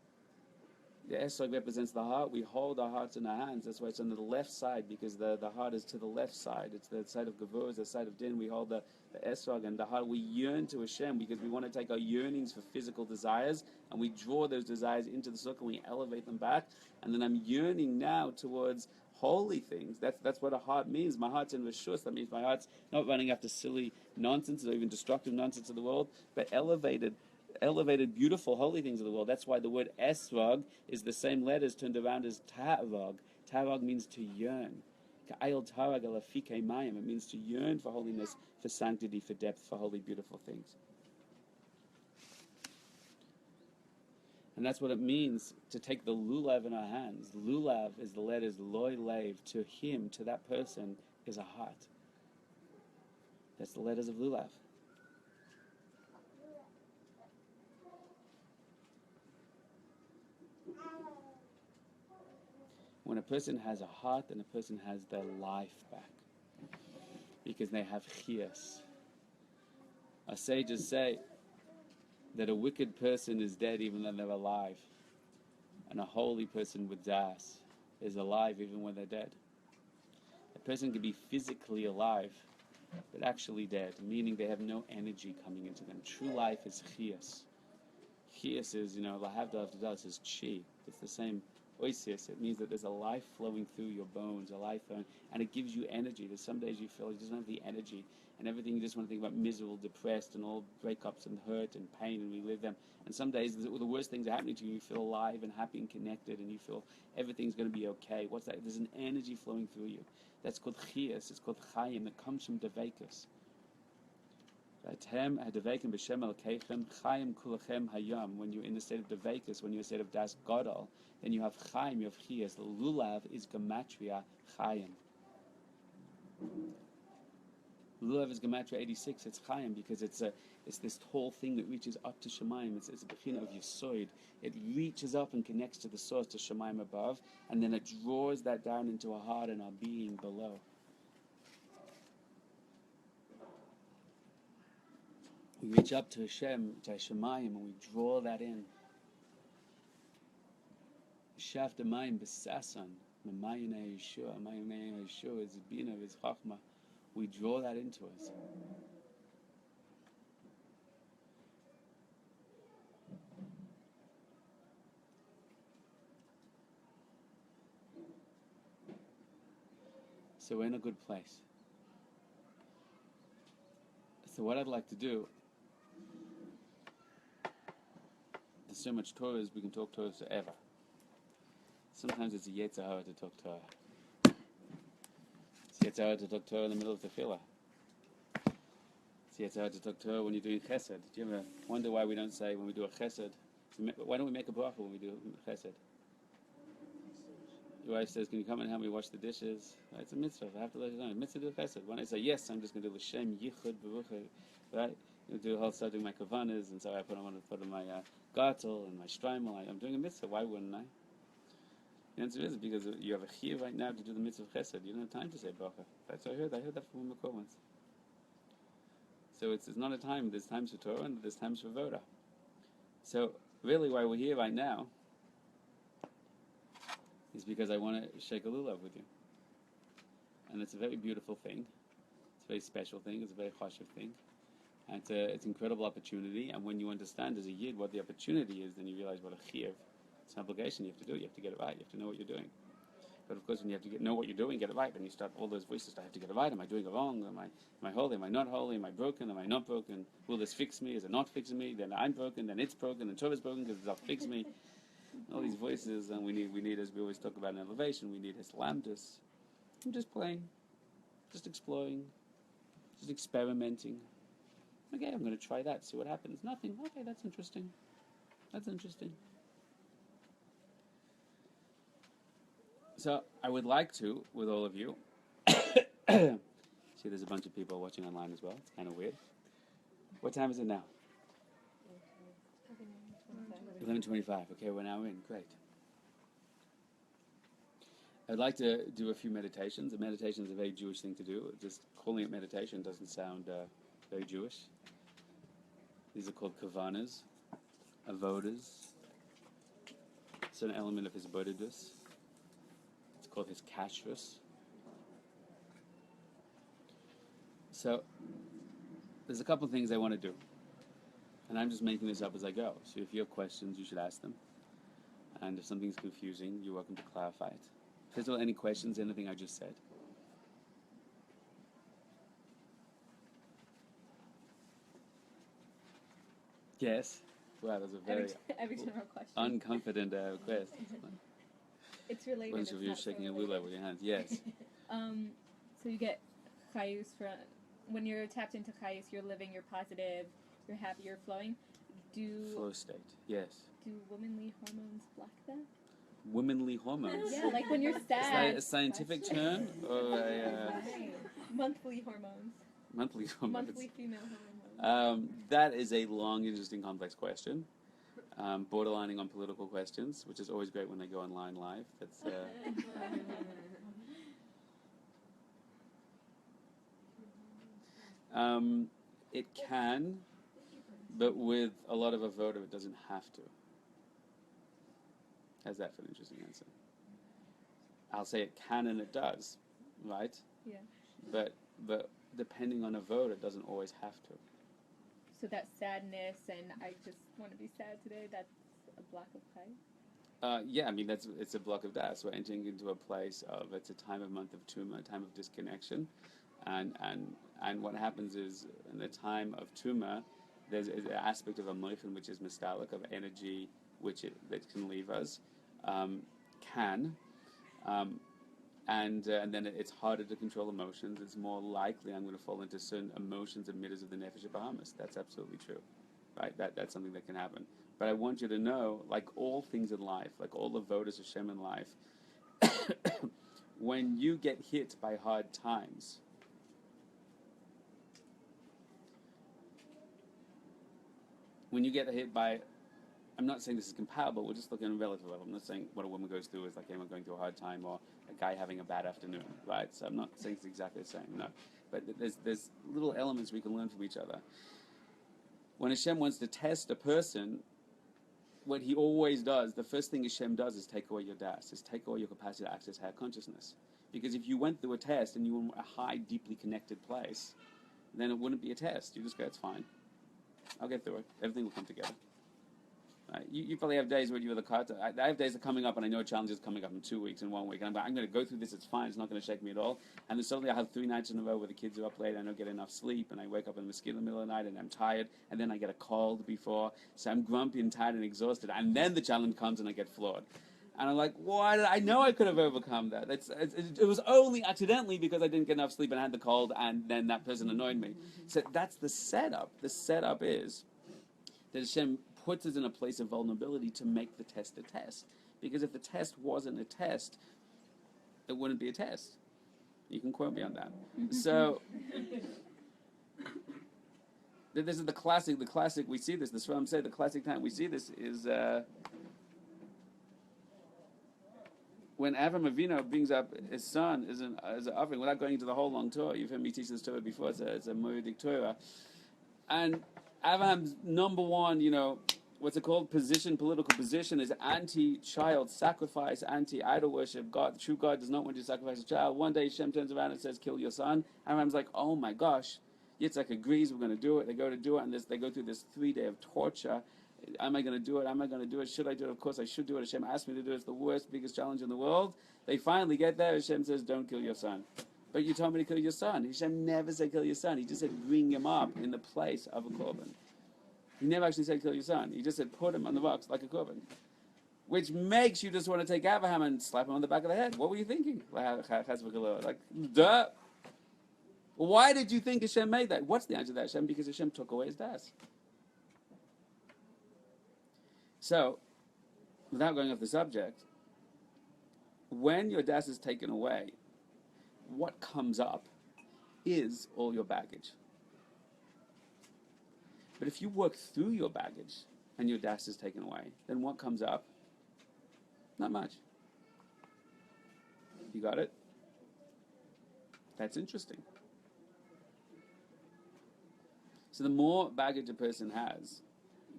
The esrog represents the heart. We hold our hearts in our hands. That's why it's on the left side, because the heart is to the left side. It's the side of Gavur, the side of Din. We hold the esrog and the heart. We yearn to Hashem because we want to take our yearnings for physical desires and we draw those desires into the sukkah and we elevate them back. And then I'm yearning now towards holy things. That's what a heart means. My heart's in Rishus. That means my heart's not running after silly nonsense or even destructive nonsense of the world, but elevated, beautiful, holy things of the world. That's why the word esrog is the same letters turned around as ta'arog. Ta'arog means to yearn. It means to yearn for holiness, for sanctity, for depth, for holy, beautiful things. And that's what it means to take the lulav in our hands. Lulav is the letters loy lev. To him, to that person, is a heart. That's the letters of lulav. When a person has a heart, then a person has their life back, because they have chiyas. Our sages say that a wicked person is dead even though they're alive, and a holy person with das is alive even when they're dead. A person can be physically alive, but actually dead, meaning they have no energy coming into them. True life is chiyas. Chiyas is, lahavdal is chi. It's the same. Oisius, it means that there's a life flowing through your bones, a life flowing, and it gives you energy. There's some days you feel you just don't have the energy, and everything you just want to think about miserable, depressed, and all breakups and hurt and pain, and relive them. And some days the worst things are happening to you. You feel alive and happy and connected, and you feel everything's going to be okay. What's that? There's an energy flowing through you. That's called chiyas. It's called chayim. It comes from devekus. When you're in the state of devekus, when you're in the state of das gadol, then you have chayim, you have chiyas. Lulav is gematria chayim. Lulav is gematria 86. It's chayim because it's this tall thing that reaches up to Shemaim. It's a bechina of Yesoid. It reaches up and connects to the source, to Shemaim above, and then it draws that down into our heart and our being below. We reach up to Hashem, to Shemayim, and we draw that in. Shaf Demayim B'sasan, Mamayim Yeshua, Mamayim Yeshua is Bina, is Chachma. We draw that into us. So we're in a good place. So what I'd like to do, there's so much Torah, is we can talk Torah forever. Sometimes it's a Yetzer Hara to talk Torah. It's Yetzer Hara to talk Torah in the middle of Tefillah. It's Yetzer Hara to talk Torah when you're doing Chesed. Do you ever wonder why we don't say when we do a Chesed? Why don't we make a bracha when we do Chesed? Your wife says, "Can you come and help me wash the dishes?" It's a mitzvah. I have to let you know. Mitzvah do Chesed. When I say yes, I'm just going to do L'Shem Yichud Baruch. Right? You do a whole start doing my kavanas, and so I put on my gartel and my streimel. I'm doing a mitzvah. Why wouldn't I? The answer is because you have a chiyuv right now to do the mitzvah of Chesed. You don't have time to say bracha. That's what I heard. I heard that from Makor once. So it's not a time. There's times for Torah and there's times for Voda. So really, why we're here right now is because I want to shake a lulav with you. And it's a very beautiful thing. It's a very special thing. It's a very chashuv thing. And it's an incredible opportunity. And when you understand as a yid what the opportunity is, then you realize what a chiyuv. It's an obligation you have to do. You have to get it right. You have to know what you're doing. But of course, when you have to know what you're doing, get it right, then you start all those voices. I have to get it right. Am I doing it wrong? Am I holy? Am I not holy? Am I broken? Am I not broken? Will this fix me? Is it not fixing me? Then I'm broken. Then it's broken. Then Torah is broken because it's not fix me. All these voices, and we need, as we always talk about in elevation, we need Islamdus. I'm just playing, just exploring, just experimenting. Okay, I'm going to try that, see what happens. Nothing. Okay, that's interesting. That's interesting. So I would like to, with all of you, see there's a bunch of people watching online as well. It's kind of weird. What time is it now? 11:25. Okay, we're now in. Great. I'd like to do a few meditations. A meditation is a very Jewish thing to do. Just calling it meditation doesn't sound very Jewish. These are called kavanas, avodas. It's an element of his bodhidus. It's called his kashrus. So there's a couple of things I want to do. And I'm just making this up as I go. So if you have questions, you should ask them. And if something's confusing, you're welcome to clarify it. First of all, any questions, anything I just said? Yes? Wow, that's a very every general question. unconfident request. It's related. Bunch of you shaking a lulav with your hands. Yes. So you get chayus when you're tapped into chayus, you're living, you're positive, you're happy, you're flowing. Flow state, yes. Do womanly hormones block that? Womanly hormones? Yeah, like when you're sad. Is that a scientific term? Or monthly hormones. Monthly hormones. Monthly female hormones. That is a long, interesting, complex question. Borderlining on political questions, which is always great when they go online live. That's it can, but with a lot of avoda, it doesn't have to. How's that for an interesting answer? I'll say it can and it does, right? Yeah. But depending on avoda, it doesn't always have to. So that sadness and I just want to be sad today, that's a block of chayus? Yeah, I mean, it's a block of das. We're entering into a place of, it's a time of month of Tuma, a time of disconnection. And what happens is, in the time of Tuma, there's an aspect of a moichin which is mistalik, of energy that can leave us, can. And then it's harder to control emotions. It's more likely I'm going to fall into certain emotions emitters of the nefesh Bahamas. That's absolutely true, right? That's something that can happen. But I want you to know, like all things in life, like all the voters of Shem in life, when you get hit by hard times, when you get hit by, I'm not saying this is comparable, we're just looking at a relative level. I'm not saying what a woman goes through is like anyone going through a hard time or a guy having a bad afternoon, right? So I'm not saying it's exactly the same, no. But there's little elements we can learn from each other. When Hashem wants to test a person, what he always does, the first thing Hashem does is take away your das, is take away your capacity to access higher consciousness. Because if you went through a test and you were in a high, deeply connected place, then it wouldn't be a test. You just go, it's fine. I'll get through it. Everything will come together. Right? You probably have days where you're the Katz. I have days that are coming up, and I know a challenge is coming up in 2 weeks, in 1 week. And I'm going to go through this. It's fine. It's not going to shake me at all. And then suddenly I have 3 nights in a row where the kids are up late. I don't get enough sleep, and I wake up in the mosquito in the middle of the night, and I'm tired. And then I get a cold before, so I'm grumpy and tired and exhausted. And then the challenge comes, and I get floored. And I'm like, why did I know I could have overcome that? It was only accidentally because I didn't get enough sleep and I had the cold, and then that person annoyed me. So that's the setup. The setup is that Hashem puts us in a place of vulnerability to make the test a test. Because if the test wasn't a test, it wouldn't be a test. You can quote me on that. So this is the classic, we see this is what I'm saying, the classic time we see this is when Avram Avinu brings up his son as an offering, without going into the whole long Torah. You've heard me teach this Torah before, it's a Moedic Torah. And Avram's number one, what's it called? Political position is anti-child sacrifice, anti-idol worship. God, the true God, does not want you to sacrifice a child. One day Hashem turns around and says, kill your son. Avram's like, oh my gosh. Yitzhak agrees, we're going to do it. They go to do it, and they go through this 3 day of torture. Am I going to do it? Am I going to do it? Should I do it? Of course I should do it. Hashem asked me to do it. It's the worst, biggest challenge in the world. They finally get there. Hashem says, don't kill your son. But you told me to kill your son. Hashem never said kill your son. He just said bring him up in the place of a korban. He never actually said kill your son. He just said put him on the box like a korban. Which makes you just want to take Abraham and slap him on the back of the head. What were you thinking? Like, duh. Why did you think Hashem made that? What's the answer to that, Hashem? Because Hashem took away his das. So, without going off the subject, when your das is taken away, what comes up is all your baggage. But if you work through your baggage and your das is taken away, then what comes up? Not much. You got it? That's interesting. So the more baggage a person has,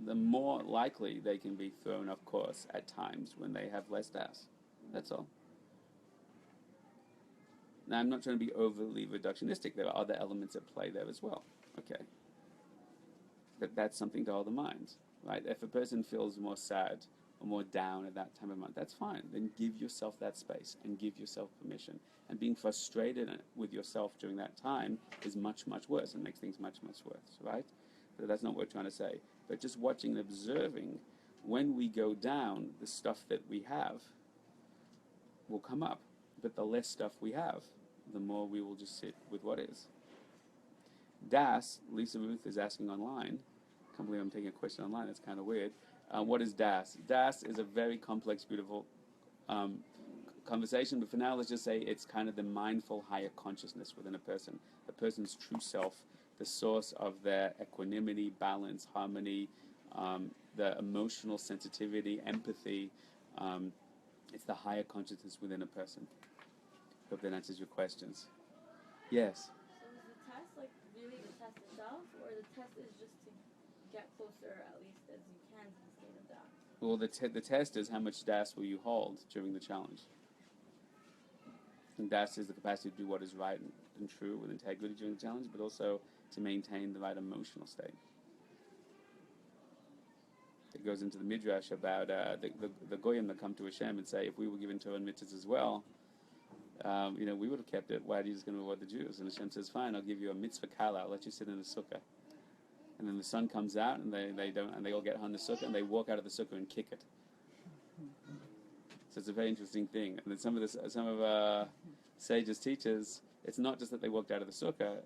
the more likely they can be thrown off course at times when they have less das. That's all. Now, I'm not trying to be overly reductionistic. There are other elements at play there as well. Okay. But that's something to hold in mind, right? If a person feels more sad or more down at that time of month, that's fine. Then give yourself that space and give yourself permission. And being frustrated with yourself during that time is much, much worse and makes things much, much worse, right? So that's not what we're trying to say. But just watching and observing, when we go down, the stuff that we have will come up. But the less stuff we have, the more we will just sit with what is. Das, Lisa Ruth is asking online. I can't believe I'm taking a question online. That's kind of weird. What is Das? Das is a very complex, beautiful conversation. But for now, let's just say it's kind of the mindful higher consciousness within a person. The person's true self, the source of their equanimity, balance, harmony, the emotional sensitivity, empathy. It's the higher consciousness within a person. Hope that answers your questions. Yes? So is the test really the test itself, or the test is just to get closer at least as you can to the state of das? Well, the test is how much das will you hold during the challenge. And das is the capacity to do what is right and true with integrity during the challenge, but also to maintain the right emotional state. It goes into the midrash about the goyim that come to Hashem and say, if we were given Torah and mitzvahs as well, we would have kept it. Why are you just going to avoid the Jews? And Hashem says, fine, I'll give you a mitzvah kala. I'll let you sit in the sukkah. And then the sun comes out, and they all get on the sukkah, and they walk out of the sukkah and kick it. So it's a very interesting thing. And then some of sages teachers, it's not just that they walked out of the sukkah,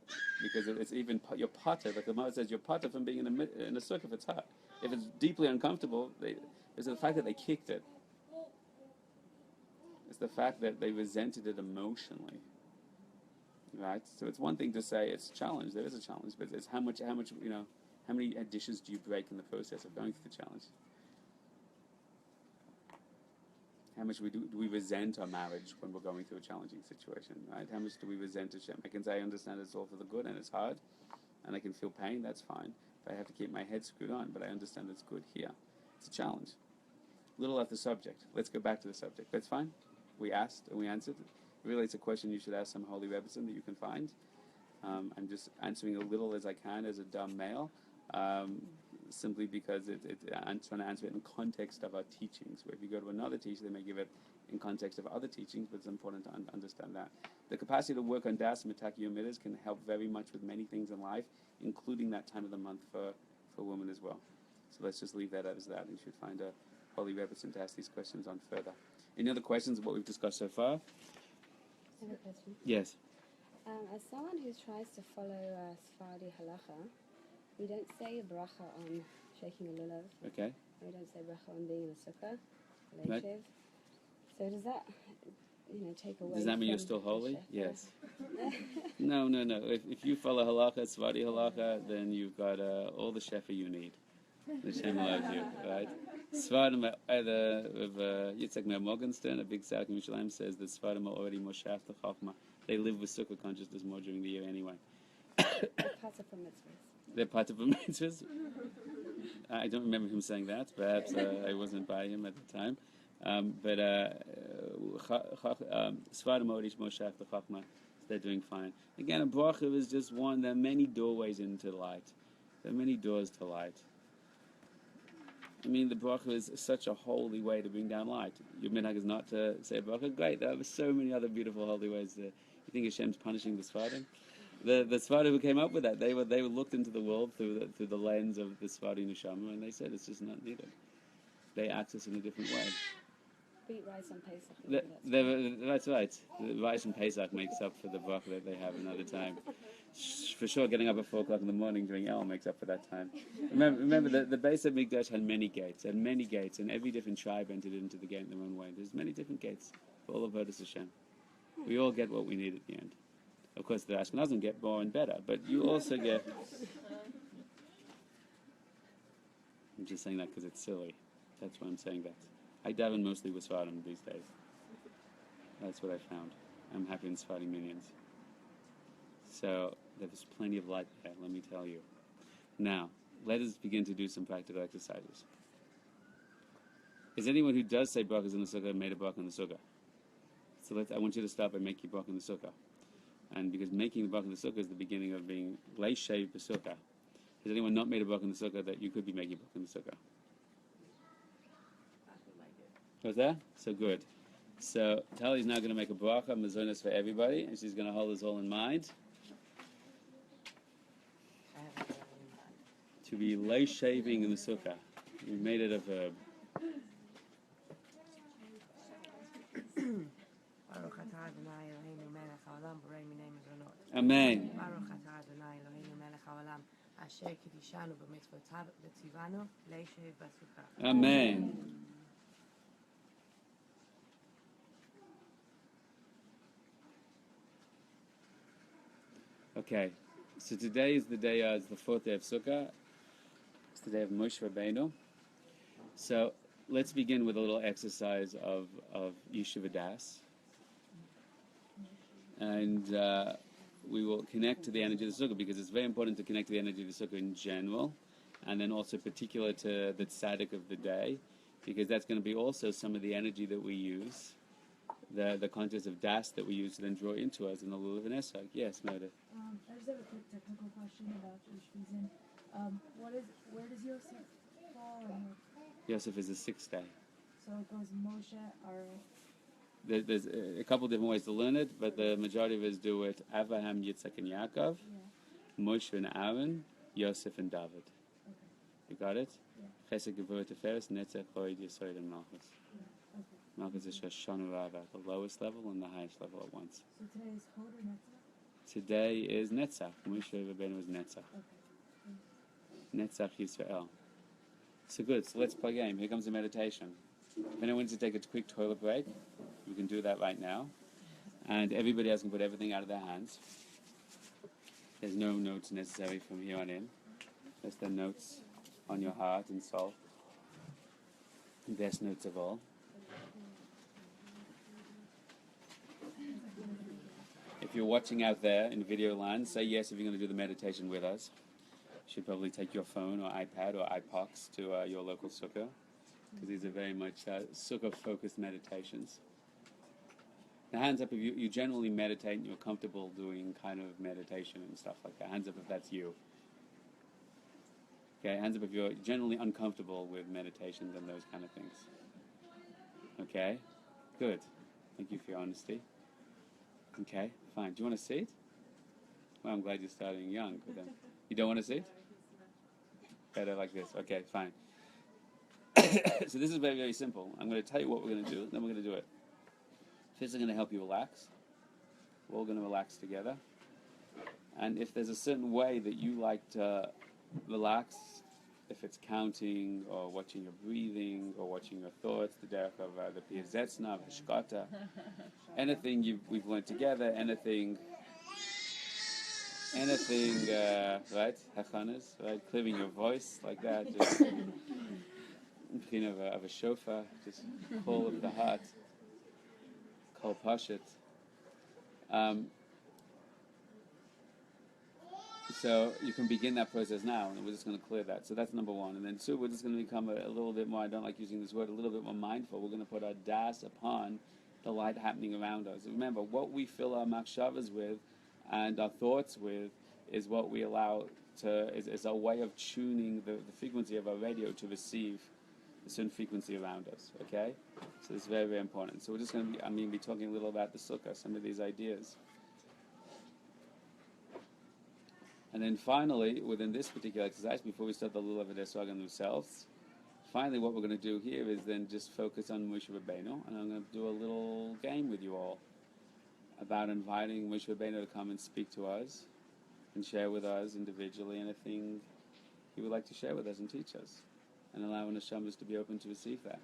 because it's even your potter. Like the Gemara says, your potter from being in a sukkah if it's hot. If it's deeply uncomfortable, it's the fact that they kicked it. It's the fact that they resented it emotionally. Right? So it's one thing to say it's a challenge. There is a challenge, but it's how many dishes do you break in the process of going through the challenge? How much do we resent our marriage when we're going through a challenging situation, right? How much do we resent Hashem? I can say I understand it's all for the good and it's hard, and I can feel pain, that's fine. But I have to keep my head screwed on, but I understand it's good here. It's a challenge. A little off the subject. Let's go back to the subject. That's fine. We asked and we answered. Really, it's a question you should ask some holy rebbetzin that you can find. I'm just answering a little as I can as a dumb male, simply because I'm trying to answer it in context of our teachings. Where if you go to another teacher, they may give it in context of other teachings, but it's important to understand that. The capacity to work on das and mitaki yomidas can help very much with many things in life, including that time of the month for women as well. So let's just leave that as that. You should find a holy rebbetzin to ask these questions on further. Any other questions of what we've discussed so far? I have a question. Yes. As someone who tries to follow Sephardi halacha, we don't say a bracha on shaking a lulav. Okay. We don't say bracha on being in a sukkah, Right. leishiv. So does that, take away? Does that mean you're from still holy? the Yes. No. If you follow halacha, Sephardi halacha, then you've got all the shefa you need. The Shem loves you, right? Svardim, Yitzhak Meir Morgenstern, a big Tzaddik in Yerushalayim, says that Svardim are already Moshaf the Chachma. They live with Sukkah consciousness more during the year anyway. They're part of mitzvahs. They're part of the mitzvahs. I don't remember him saying that. Perhaps I wasn't by him at the time. But Svardim already Moshaf the Chachma. So they're doing fine. Again, a bracha is just one. There are many doorways into light. There are many doors to light. I mean, the bracha is such a holy way to bring down light. Your minhag is not to say bracha. Great, there are so many other beautiful holy ways. You think Hashem's punishing the Sfardim? The Sfardim who came up with that, they looked into the world through the lens of the Sfardi Neshama, and they said it's just not needed. They access in a different way. Beat rice on Pesach. That's right. The rice and Pesach makes up for the bracha that they have another time. For sure, getting up at 4 o'clock in the morning doing El makes up for that time. Remember the Beis Hamikdash had many gates, and every different tribe entered into the gate in their own way. There's many different gates for all of Avodas Hashem. We all get what we need at the end. Of course, the Ashkenazim get more and better, but you also get... I'm just saying that because it's silly. That's why I'm saying that. I daven mostly with Sfardim these days. That's what I found. I'm happy in Sfardim minions. So there's plenty of light there, let me tell you. Now, let us begin to do some practical exercises. Is anyone who does say brachas in the sukkah made a bracha in the sukkah? So I want you to start by making bracha in the sukkah. And because making the bracha in the sukkah is the beginning of being leishiv b'sukkah. Has anyone not made a bracha in the sukkah that you could be making bracha in the sukkah? What's that? So good. So Tali's now going to make a bracha mazonos for everybody, and she's going to hold us all in mind. To be leishaving in the sukkah. We made it a verb. Amen. Amen. Okay, so today is the day, it's the 4th day of Sukkah. It's the day of Moshe Rabbeinu. So let's begin with a little exercise of Yeshiva Das. And we will connect to the energy of the Sukkah, because it's very important to connect to the energy of the Sukkah in general, and then also particular to the tzaddik of the day, because that's going to be also some of the energy that we use, the content of Das that we use to then draw into us in the Lulav and Esrog. Yes, Meredith? I just have a quick technical question about Rishvizin. Where does Yosef fall? Yosef is the 6th day. So it goes Moshe, or there's a couple different ways to learn it, but the majority of us do it Abraham, Yitzchak, and Yaakov, Moshe and Aaron, Yosef and David. You got it? Chesed, Gevurah, Tiferes, Netzach, Hod, Yesod, and Malchus. Malchus is Shoshana Rabbah, the lowest level and the highest level at once. So today is Hod or Netzach? Today is Netzach. Moshe Rabbeinu was Netzach. Netzach Yisrael. So good. So let's play a game. Here comes the meditation. If anyone wants to take a quick toilet break, we can do that right now. And everybody else can put everything out of their hands. There's no notes necessary from here on in. Just the notes on your heart and soul. The best notes of all. If you're watching out there in video land, say yes if you're going to do the meditation with us. You should probably take your phone or iPad or iPox to your local sukkah, because these are very much sukkah-focused meditations. Now, hands up if you generally meditate and you're comfortable doing kind of meditation and stuff like that. Hands up if that's you. Okay, hands up if you're generally uncomfortable with meditations and those kind of things. Okay, good. Thank you for your honesty. Okay, fine. Do you want a seat? Well, I'm glad you're starting young. But then you don't want a seat? Better like this. Okay, fine. So this is very, very simple. I'm going to tell you what we're going to do, then we're going to do it. First, I'm going to help you relax. We're all going to relax together. And if there's a certain way that you like to relax, if it's counting or watching your breathing or watching your thoughts, the derech of the piazetzna, v'shkata, anything we've learned together, anything, right? Hachanas, right? Clearing your voice like that, just kind of a shofar, just call of the heart, kol pashat. So you can begin that process now, and we're just going to clear that. So that's number one. And then two, we're just going to become a little bit more, I don't like using this word, a little bit more mindful. We're going to put our das upon the light happening around us. Remember, what we fill our machshavas with and our thoughts with is what we allow to, is a way of tuning the frequency of our radio to receive a certain frequency around us, okay? So this is very, very important. So we're just going to be talking a little about the sukkah, some of these ideas. And then finally, within this particular exercise, before we start the Lulav-Shaking themselves, finally what we're going to do here is then just focus on Moshe Rabbeinu, and I'm going to do a little game with you all about inviting Moshe Rabbeinu to come and speak to us and share with us individually anything he would like to share with us and teach us, and allowing the neshamas to be open to receive that.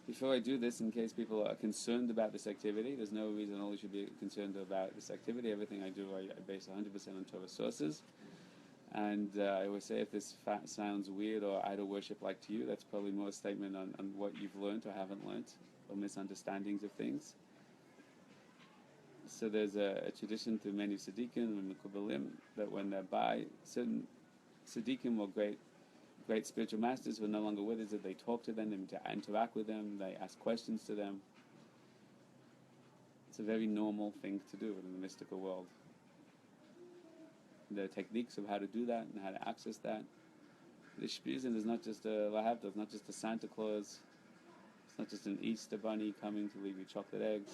Before I do this, in case people are concerned about this activity, there's no reason all you should be concerned about this activity. Everything I do, I base 100% on Torah sources. And I always say, if this sounds weird or idol worship-like to you, that's probably more a statement on what you've learned or haven't learned, or misunderstandings of things. So there's a tradition through many tzaddikim and mekubalim that when they're by certain tzaddikim or great spiritual masters who are no longer with us, that they talk to them, they interact with them, they ask questions to them. It's a very normal thing to do in the mystical world. There are techniques of how to do that and how to access that. The shpizin is not just a lahavdil, it's not just a Santa Claus, it's not just an Easter bunny coming to leave you chocolate eggs.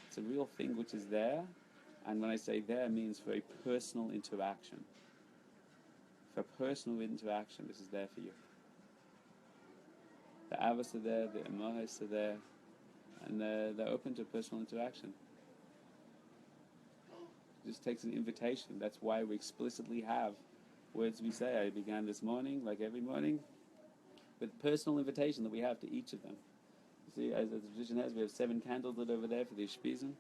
It's a real thing which is there, and when I say there, it means for a personal interaction. For personal interaction, this is there for you. The avos are there, the emohos are there, and they're open to personal interaction. It just takes an invitation. That's why we explicitly have words we say. I began this morning, like every morning, with personal invitation that we have to each of them. You see, as the tradition has, we have 7 candles lit over there for the shpizin.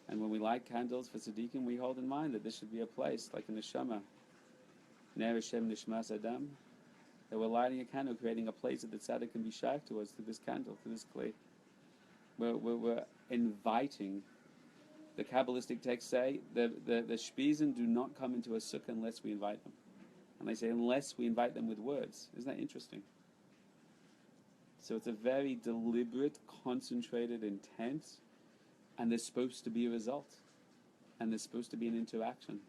And when we light candles for tzaddikim, we hold in mind that this should be a place, like in the neshama, Ner Hashem Nishmas Adam, that we're lighting a candle, creating a place that the tzaddik can be shaykh to us through this candle, through this clay. We're inviting. The Kabbalistic texts say the shpizin do not come into a sukkah unless we invite them. And they say unless we invite them with words. Isn't that interesting? So it's a very deliberate, concentrated intent, and there's supposed to be a result. And there's supposed to be an interaction.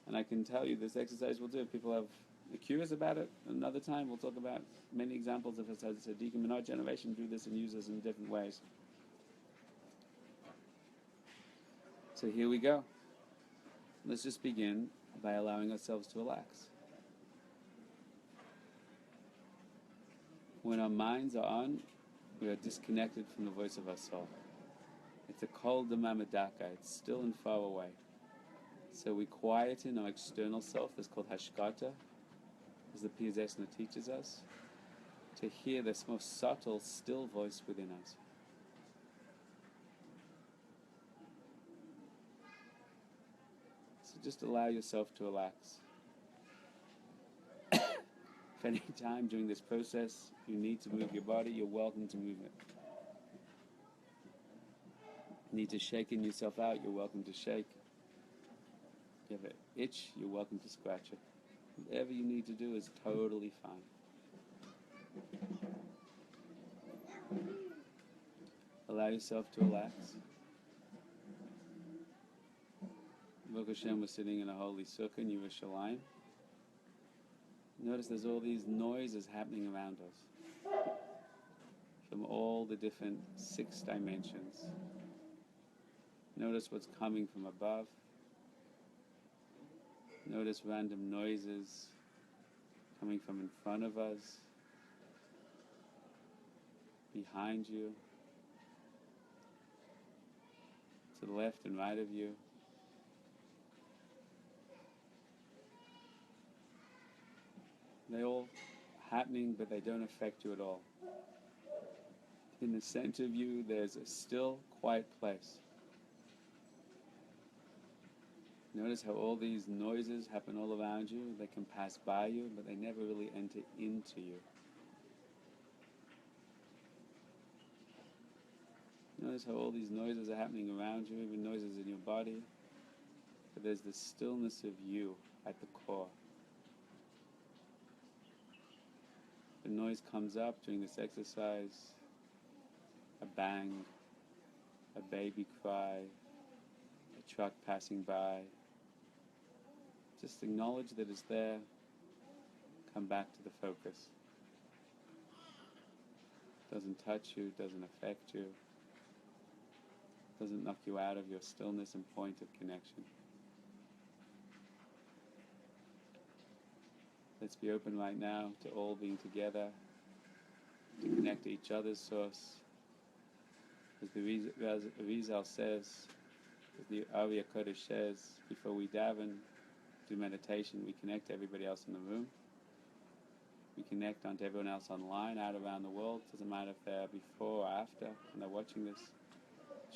And I can tell you, this exercise will do. If people have you're curious about it, another time we'll talk about many examples of tzaddikim in our generation do this and use this in different ways. So here we go. Let's just begin by allowing ourselves to relax. When our minds are on, we are disconnected from the voice of our soul. It's a kol d'mamadaka, it's still and far away. So we quieten our external self, it's called hashkata, as the Piaseczna teaches us, to hear this most subtle, still voice within us. So just allow yourself to relax. If any time during this process you need to move your body, you're welcome to move it. You need to shake yourself out, you're welcome to shake. You have an itch, you're welcome to scratch it. Whatever you need to do is totally fine. Allow yourself to relax. Baruch Hashem, we're sitting in a holy Sukkah in Yerushalayim. Notice there's all these noises happening around us from all the different 6 dimensions. Notice what's coming from above. Notice random noises coming from in front of us, behind you, to the left and right of you. They're all happening, but they don't affect you at all. In the center of you, there's a still, quiet place. Notice how all these noises happen all around you. They can pass by you, but they never really enter into you. Notice how all these noises are happening around you, even noises in your body. But there's the stillness of you at the core. The noise comes up during this exercise. A bang, a baby cry, a truck passing by. Just acknowledge that it's there. Come back to the focus. Doesn't touch you, doesn't affect you. Doesn't knock you out of your stillness and point of connection. Let's be open right now to all being together, to connect to each other's source. As the Rizal says, as the Ari HaKodesh says, before we daven, do meditation, we connect to everybody else in the room. We connect onto everyone else online, out around the world. Doesn't matter if they're before or after, and they're watching this.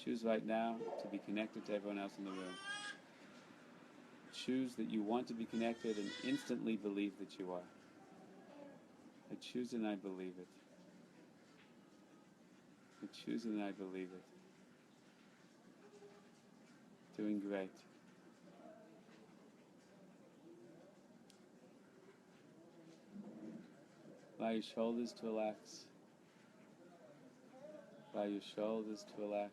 Choose right now to be connected to everyone else in the room. Choose that you want to be connected and instantly believe that you are. I choose and I believe it. I choose and I believe it. Doing great. Allow your shoulders to relax. Allow your shoulders to relax.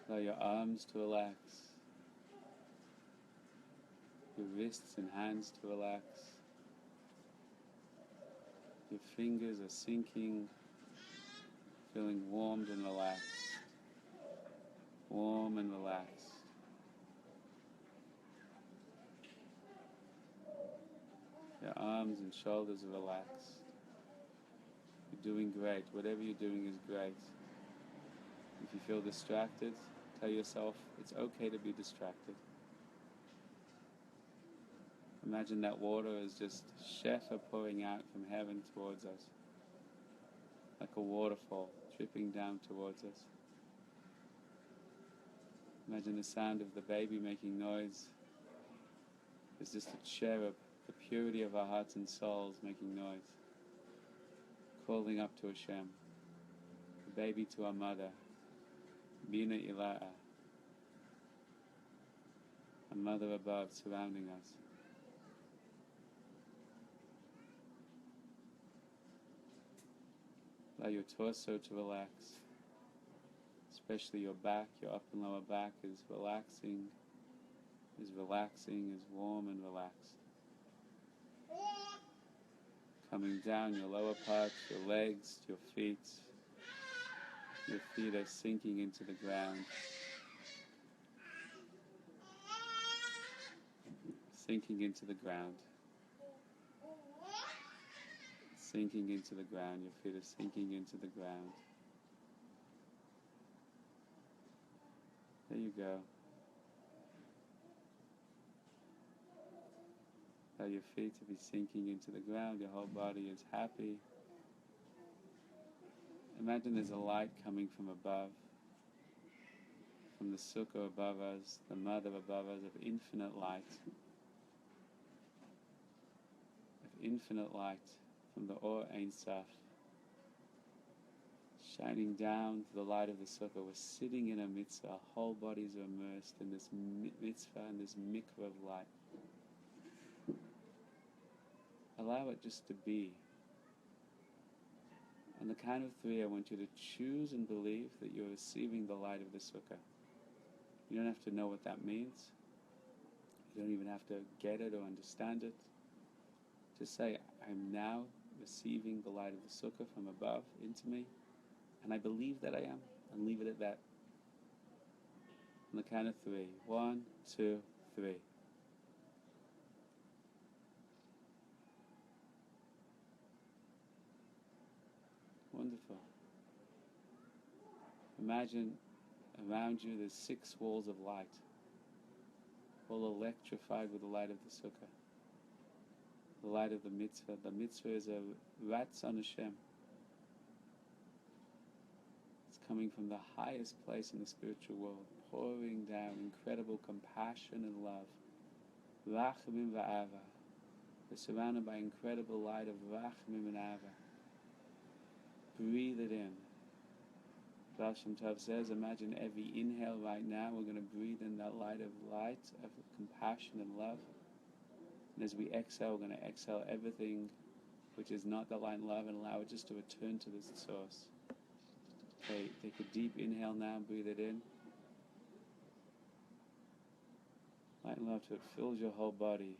Allow your arms to relax. Your wrists and hands to relax. Your fingers are sinking, feeling warmed and relaxed. Warm and relaxed. Your arms and shoulders are relaxed. You're doing great. Whatever you're doing is great. If you feel distracted, tell yourself it's okay to be distracted. Imagine that water is just shefa pouring out from heaven towards us, like a waterfall dripping down towards us. Imagine the sound of the baby making noise. It's just a cherub, the purity of our hearts and souls making noise, calling up to Hashem, the baby to our mother, Bina Ila'a, a mother above surrounding us. Allow your torso to relax. especially your back, your upper and lower back is relaxing, is warm and relaxed. Coming down your lower parts, your legs, your feet. Your feet are sinking into the ground. Sinking into the ground. Sinking into the ground. Your feet are sinking into the ground. There you go. Allow your feet to be sinking into the ground. Your whole body is happy. Imagine there's a light coming from above, from the Sukkah above us, the Mother above us, of infinite light. Of infinite light from the Or Ein Sof, shining down to the light of the Sukkah. We're sitting in a mitzvah. Our whole bodies are immersed in this mitzvah and this mikveh of light. Allow it just to be. On the count of 3, I want you to choose and believe that you're receiving the light of the Sukkah. You don't have to know what that means. You don't even have to get it or understand it. Just say, I'm now receiving the light of the Sukkah from above into me, and I believe that I am, and leave it at that. On the count of 3. 1, 2, 3. Wonderful. Imagine around you there's 6 walls of light, all electrified with the light of the Sukkah, the light of the mitzvah. The mitzvah is a Ratzon Hashem. It's coming from the highest place in the spiritual world, pouring down incredible compassion and love. Rachamim va'ava. We're surrounded by incredible light of Rachamim and Ava. Breathe it in. Baal Shem Tov says, imagine every inhale right now, we're going to breathe in that light of compassion and love. And as we exhale, we're going to exhale everything which is not that light and love, and allow it just to return to this source. Okay, take a deep inhale now, breathe it in. Light and love till it fills your whole body.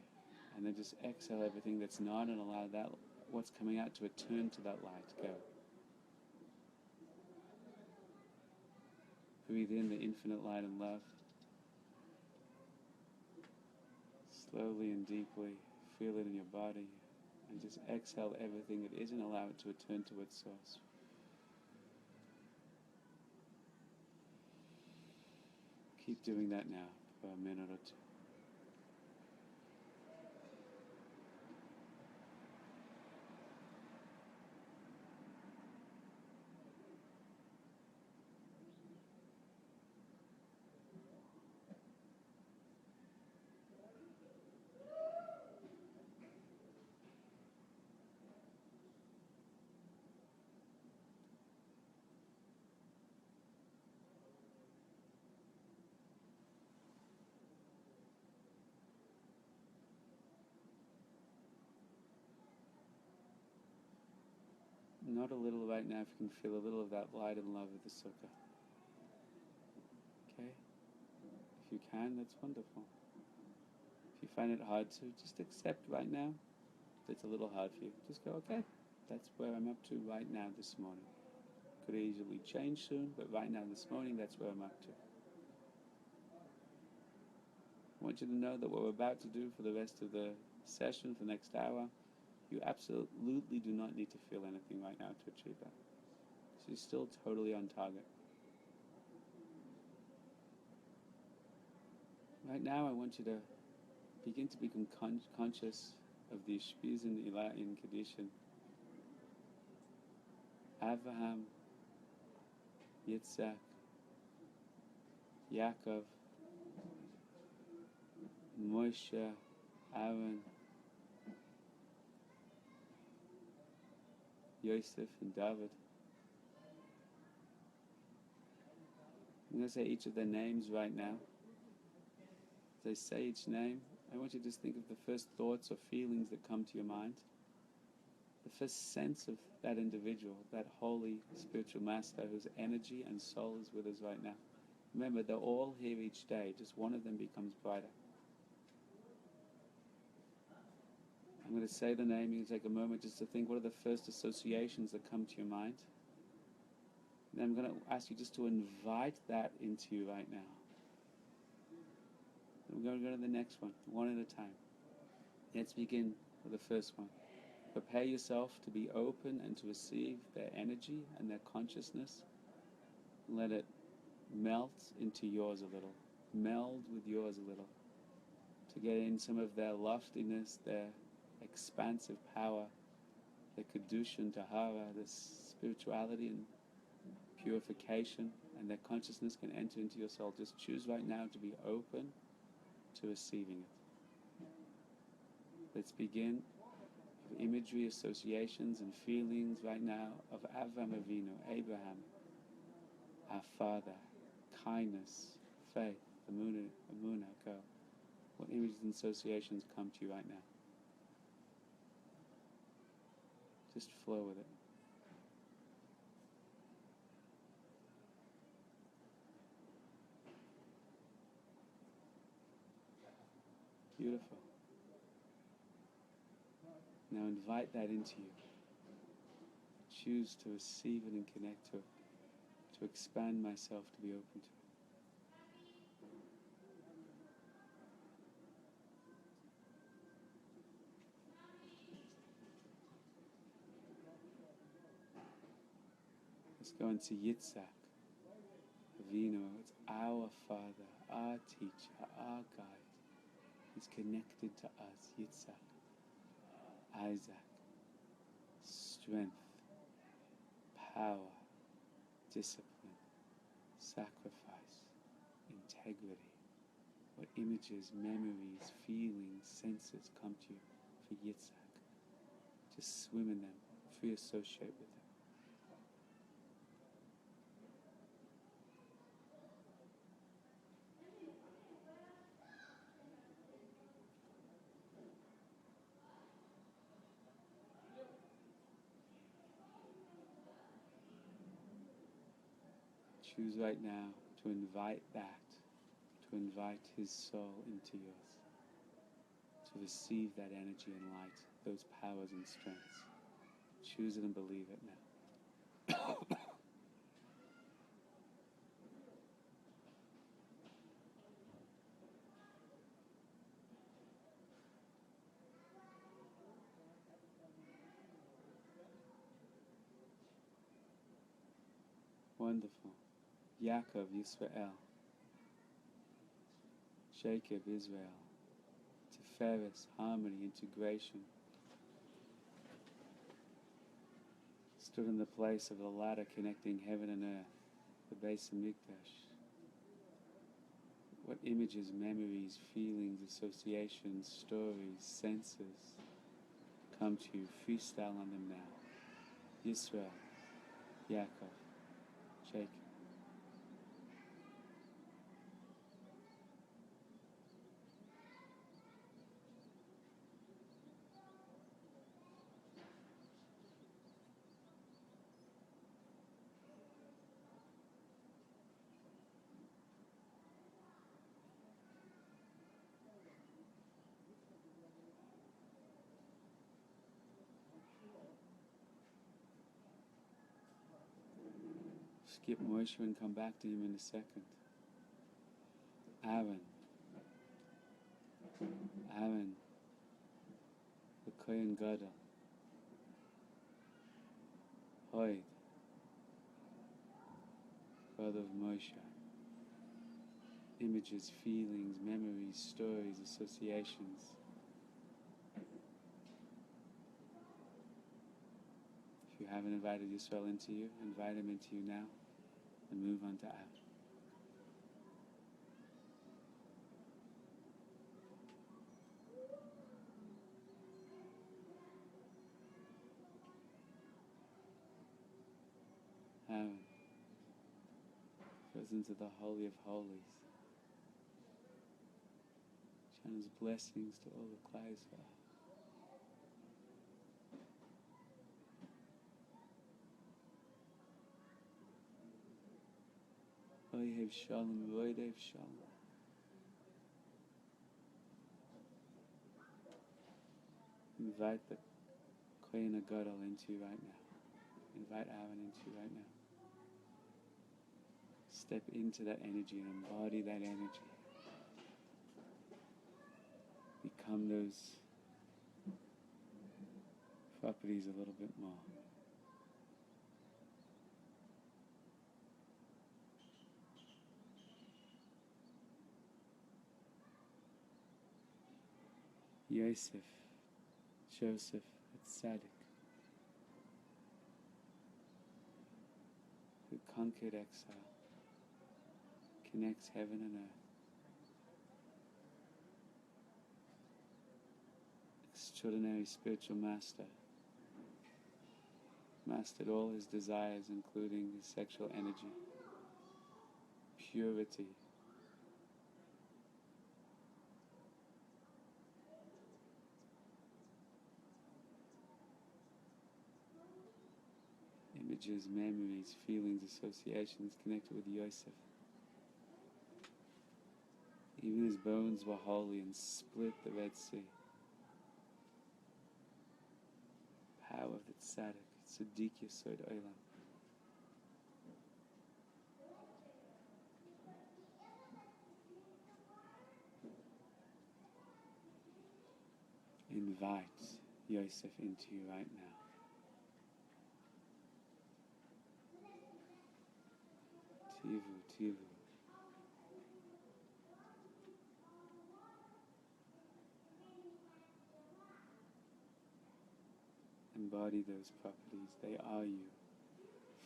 And then just exhale everything that's not, and allow that, what's coming out, to return to that light. Go. Breathe in the infinite light and love. Slowly and deeply feel it in your body, and just exhale everything that isn't, allow it to return to its source. Keep doing that now for a minute or two. Not a little right now, if you can feel a little of that light and love of the Sukkah. Okay? If you can, that's wonderful. If you find it hard to, just accept right now that it's a little hard for you. Just go, okay, that's where I'm up to right now this morning. Could easily change soon, but right now this morning, that's where I'm up to. I want you to know that what we're about to do for the rest of the session, for the next hour, you absolutely do not need to feel anything right now to achieve that. So you're still totally on target. Right now I want you to begin to become conscious of the Ishpizin Ilah in Kedishin. Abraham, Yitzhak, Yaakov, Moshe, Aaron, Yosef and David. I'm going to say each of their names right now. As I say each name, I want you to just think of the first thoughts or feelings that come to your mind. the first sense of that individual, that holy spiritual master whose energy and soul is with us right now. Remember, they're all here each day, just one of them becomes brighter. I'm going to say the name. You can take a moment just to think, what are the first associations that come to your mind? And then I'm going to ask you just to invite that into you right now. We're going to go to the next one at a time. Let's begin with the first one. Prepare yourself to be open and to receive their energy and their consciousness. Let it melt into yours a little. Meld with yours a little. To get in some of their loftiness, their expansive power, their kedusha and tahara, this spirituality and purification, and their consciousness can enter into your soul. Just choose right now to be open to receiving it. Let's begin with imagery, associations and feelings right now of Avram Avinu, Abraham, our father, kindness, faith, Amunah, go. What images and associations come to you right now? Just flow with it. Beautiful. Now invite that into you. Choose to receive it and connect to it. To expand myself to be open to it. Let's go into Yitzhak. Avinu, it's our Father, our teacher, our guide. He's connected to us. Yitzhak, Isaac, strength, power, discipline, sacrifice, integrity. What images, memories, feelings, senses come to you for Yitzhak? Just swim in them, free associate with them. Choose right now to invite that, to invite his soul into yours, to receive that energy and light, those powers and strengths. Choose it and believe it now. Wonderful. Yaakov, Yisrael. Jacob, Israel. Tiferes, harmony, integration. Stood in the place of the ladder connecting heaven and earth, the Beis Hamikdash. What images, memories, feelings, associations, stories, senses come to you? Freestyle on them now. Yisrael, Yaakov, Jacob. Skip Moshe and come back to him in a second. Aaron, the Kohen Gadol. Hoyd, brother of Moshe. Images, feelings, memories, stories, associations. If you haven't invited Yisrael into you, invite him into you now. And move on to Av. Aaron goes into the Holy of Holies. Channels blessings to all the Klaisva. Oyev Shalom, Voidev Shalom. Invite the Kohen Gadol into you right now. Invite Aaron into you right now. Step into that energy and embody that energy. Become those properties a little bit more. Yosef, Joseph, Tzaddik, who conquered exile, connects heaven and earth. Extraordinary spiritual master, mastered all his desires, including his sexual energy, purity, images, memories, feelings, associations connected with Yosef. Even his bones were holy and split the Red Sea. Power of the Tzaddik, Tzaddik Yesod Olam. Invite Yosef into you right now. Tivu, Tivu. Embody those properties. They are you.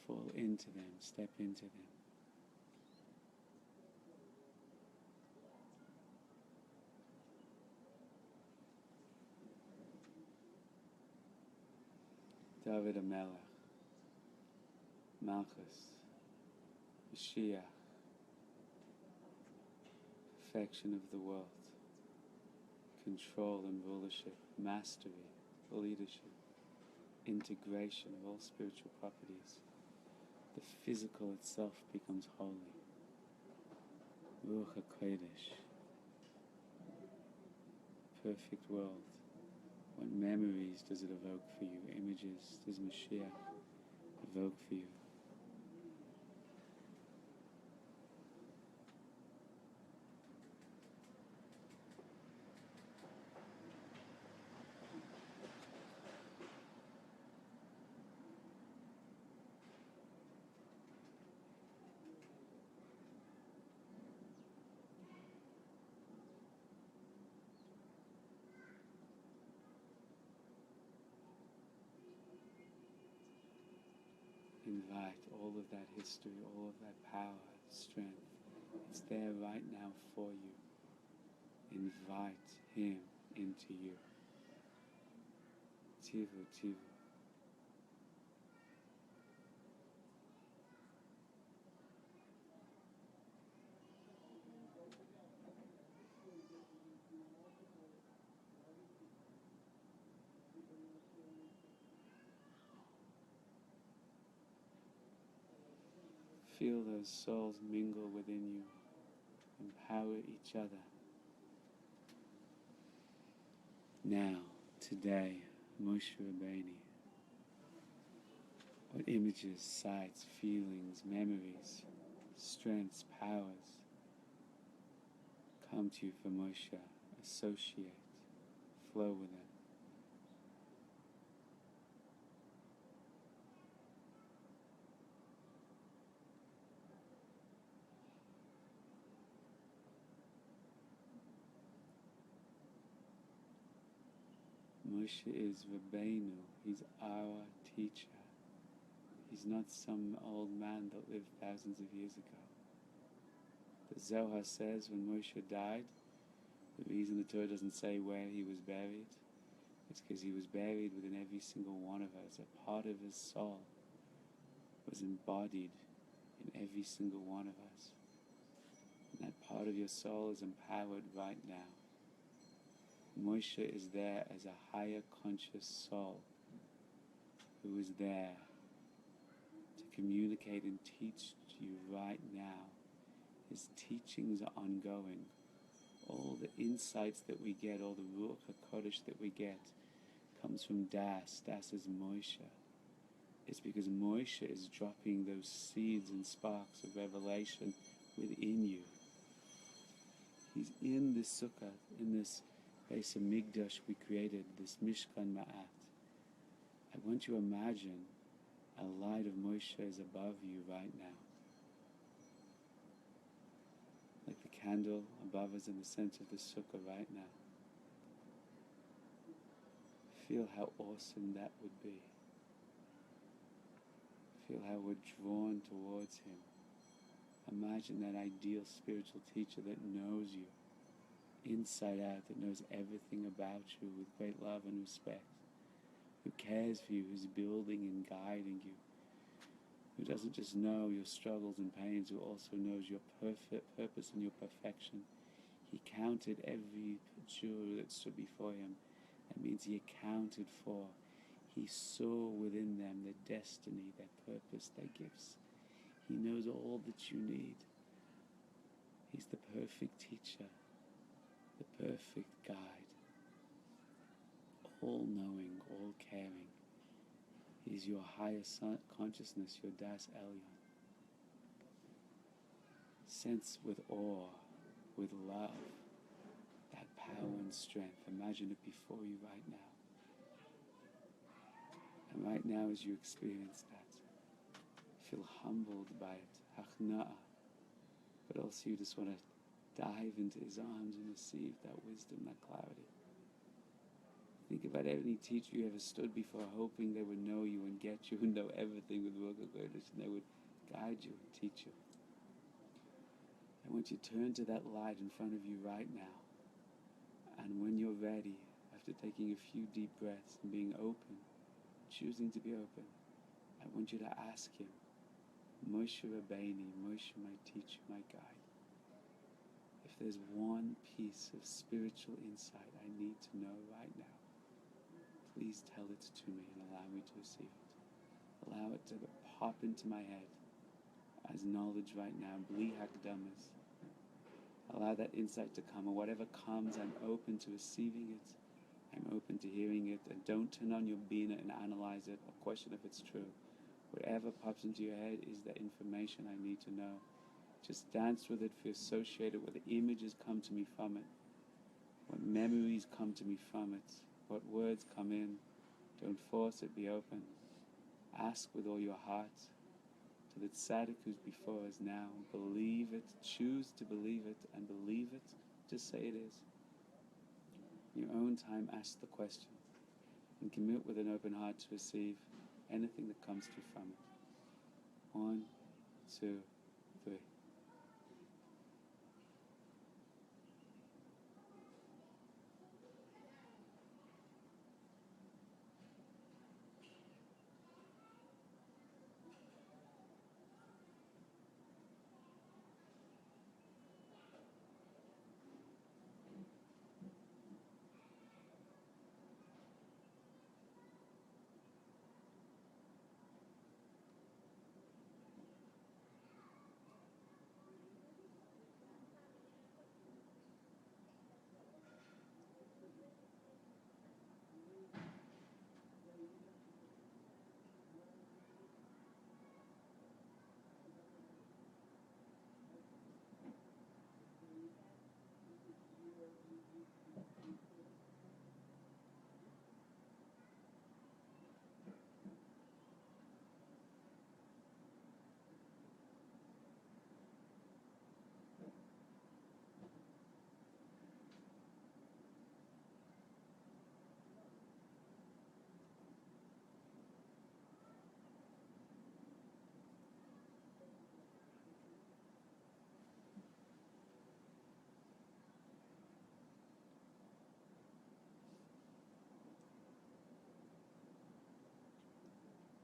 Fall into them. Step into them. David HaMelech, Malchus, Mashiach, perfection of the world, control and rulership, mastery, leadership, integration of all spiritual properties. The physical itself becomes holy. Ruach HaKodesh, perfect world. What memories does it evoke for you? Images does Mashiach evoke for you? Invite all of that history, all of that power, strength. It's there right now for you. Invite him into you. Tivu, Tivu. Feel those souls mingle within you, empower each other. Now, today, Moshe Rabbeinu, what images, sights, feelings, memories, strengths, powers come to you for Moshe? Associate, flow with them. Moshe is Rabbeinu, he's our teacher. He's not some old man that lived thousands of years ago. The Zohar says when Moshe died, the reason the Torah doesn't say where he was buried, it's because he was buried within every single one of us. A part of his soul was embodied in every single one of us. And that part of your soul is empowered right now. Moshe is there as a higher conscious soul who is there to communicate and teach you right now His teachings are ongoing. All the insights that we get, all the Ruach HaKodesh that we get, comes from Das. Das is Moshe. It's because Moshe is dropping those seeds and sparks of revelation within you. He's in this Sukkah, in this Beis HaMikdash we created, this Mishkan Ma'at. I want you to imagine a light of Moshe is above you right now. Like the candle above us in the center of the Sukkah right now. Feel how awesome that would be. Feel how we're drawn towards him. Imagine that ideal spiritual teacher that knows you inside out, that knows everything about you with great love and respect, who cares for you, who's building and guiding you, who doesn't just know your struggles and pains, who also knows your perfect purpose and your perfection. He counted every jewel that stood before him. That means he accounted for. He saw within them their destiny, their purpose, their gifts. He knows all that you need. He's the perfect teacher, the perfect guide, all-knowing, all-caring. He's your higher consciousness, your Das Elyon. Sense with awe, with love, that power and strength. Imagine it before you right now. And right now as you experience that, feel humbled by it, hachna'ah. But also you just want to dive into his arms and receive that wisdom, that clarity. Think about any teacher you ever stood before, hoping they would know you and get you and know everything with Ruach HaKodesh, and they would guide you and teach you. I want you to turn to that light in front of you right now. And when you're ready, after taking a few deep breaths and being open, choosing to be open, I want you to ask him, Moshe Rabbeinu, Moshe, my teacher, my guide, if there's one piece of spiritual insight I need to know right now, please tell it to me and allow me to receive it. Allow it to pop into my head as knowledge right now, bli hakdamas. Allow that insight to come, or whatever comes, I'm open to receiving it. I'm open to hearing it, and don't turn on your bina and analyze it or question if it's true. Whatever pops into your head is the information I need to know. Just dance with it, feel associated, what the images come to me from it, what memories come to me from it, what words come in. Don't force it, be open. Ask with all your heart to the tzaddik who's before us now. Believe it, choose to believe it, and believe it, just say it is. In your own time, ask the question, and commit with an open heart to receive anything that comes to you from it. 1, 2, 3.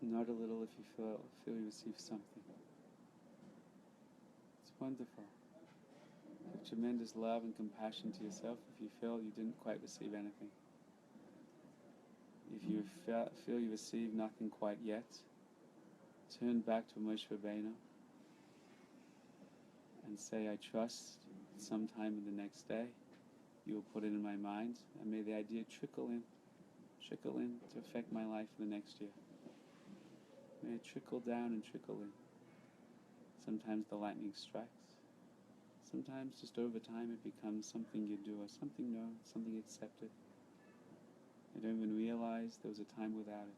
Not a little if you feel you receive something. It's wonderful. Have tremendous love and compassion to yourself if you feel you didn't quite receive anything. If you feel you received nothing quite yet, turn back to Moshe Rabbeinu and say, I trust sometime in the next day you will put it in my mind, and may the idea trickle in to affect my life for the next year. May it trickle down and trickle in. Sometimes the lightning strikes. Sometimes just over time it becomes something you do, or something known, something accepted. I don't even realize there was a time without it.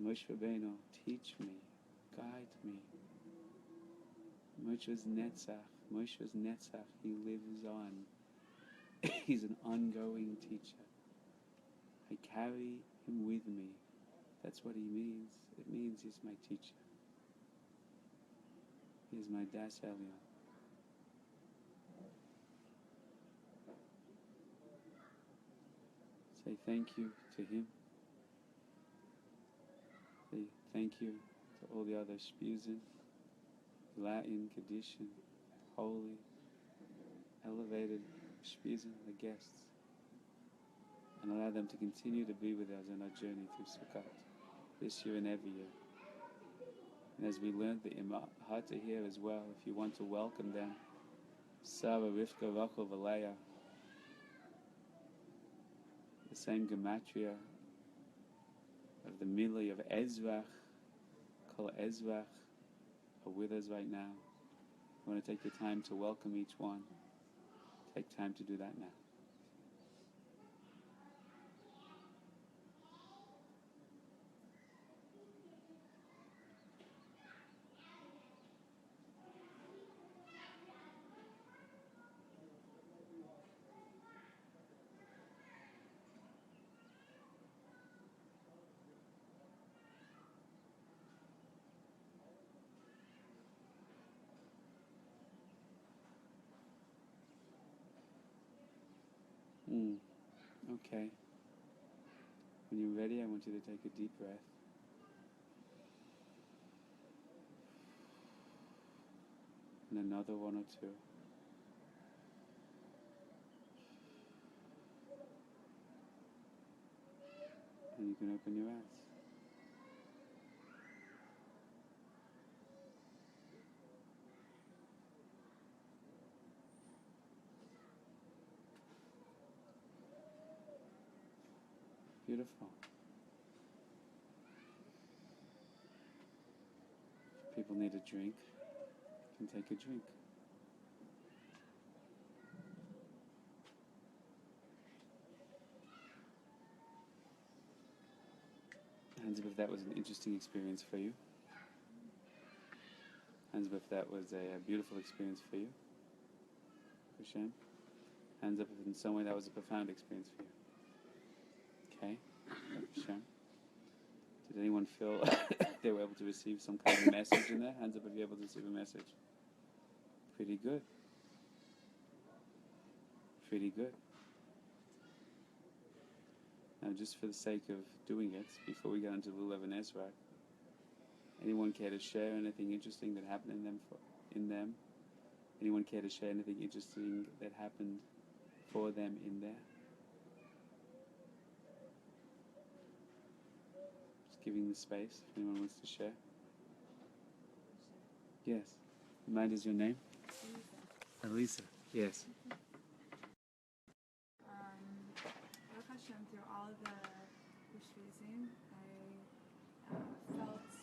Moshe Rabbeinu, teach me, guide me. Moshe is Netzach, he lives on. He's an ongoing teacher. I carry him with me. That's what he means. It means he's my teacher. He is my Das Elyon. Say thank you to him. Say thank you to all the other Spuzin, Latin, Kadishan, holy, elevated Spuzin, the guests, and allow them to continue to be with us on our journey through Sukkah, this year and every year. And as we learned the Imahata here as well, if you want to welcome them, Sarah, Rivka, Rachel, Valea, the same gematria of the Milli of Ezrach, Kol Ezrach, are with us right now. You want to take the time to welcome each one. Take time to do that now. Okay. When you're ready, I want you to take a deep breath. And another one or two. And you can open your eyes. Beautiful. If people need a drink, you can take a drink. Hands up if that was an interesting experience for you. Hands up if that was a beautiful experience for you. Hashem. Hands up if in some way that was a profound experience for you. Okay, Hashem. Did anyone feel they were able to receive some kind of message in there? Hands up if you're able to receive a message. Pretty good. Pretty good. Now, just for the sake of doing it, before we get into Lulav and Ezra, anyone care to share anything interesting that happened in them? Anyone care to share anything interesting that happened for them in there? Giving the space if anyone wants to share. Yes. Remind us your name? Elisa. Yes. Baruch Hashem, through all of the Ushvizim, I felt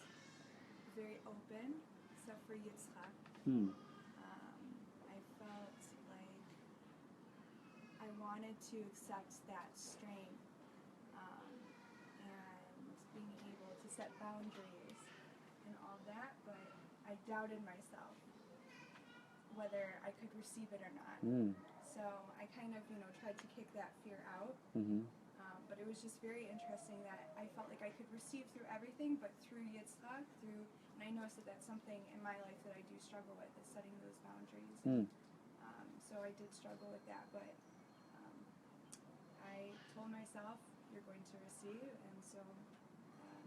very open, except for Yitzchak. I felt like I wanted to accept that strength being able to set boundaries and all that, but I doubted myself whether I could receive it or not. So I kind of, tried to kick that fear out. But it was just very interesting that I felt like I could receive through everything, but through Yitzchak, and I noticed that that's something in my life that I do struggle with, is setting those boundaries. So I did struggle with that, but I told myself, you're going to receive, and so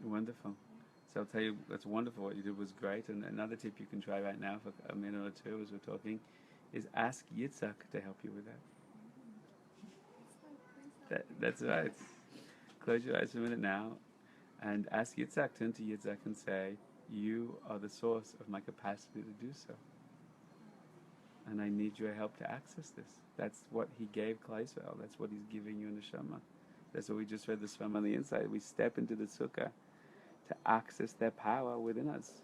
wonderful. So I'll tell you, that's wonderful. What you did was great. And another tip you can try right now for a minute or two as we're talking is ask Yitzhak to help you with that. That's right. Close your eyes for a minute now and ask Yitzhak, turn to Yitzhak and say, you are the source of my capacity to do so. And I need your help to access this. That's what he gave Klal Yisrael. That's what he's giving you in the Neshama. That's what we just read the Svam on the inside. We step into the Sukkah to access that power within us.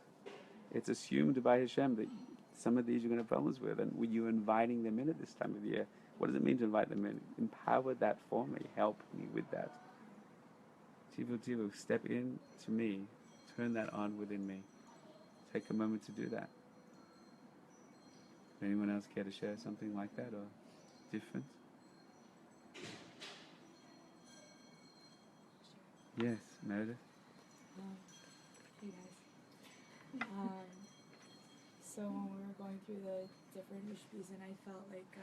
It's assumed by Hashem that some of these you're going to have problems with, and you're inviting them in at this time of year. What does it mean to invite them in? Empower that for me. Help me with that. Tivu Tivu, step in to me. Turn that on within me. Take a moment to do that. Anyone else care to share something like that or different? Yes, Meredith? Hey guys. So when we were going through the different Ishbis, and I felt like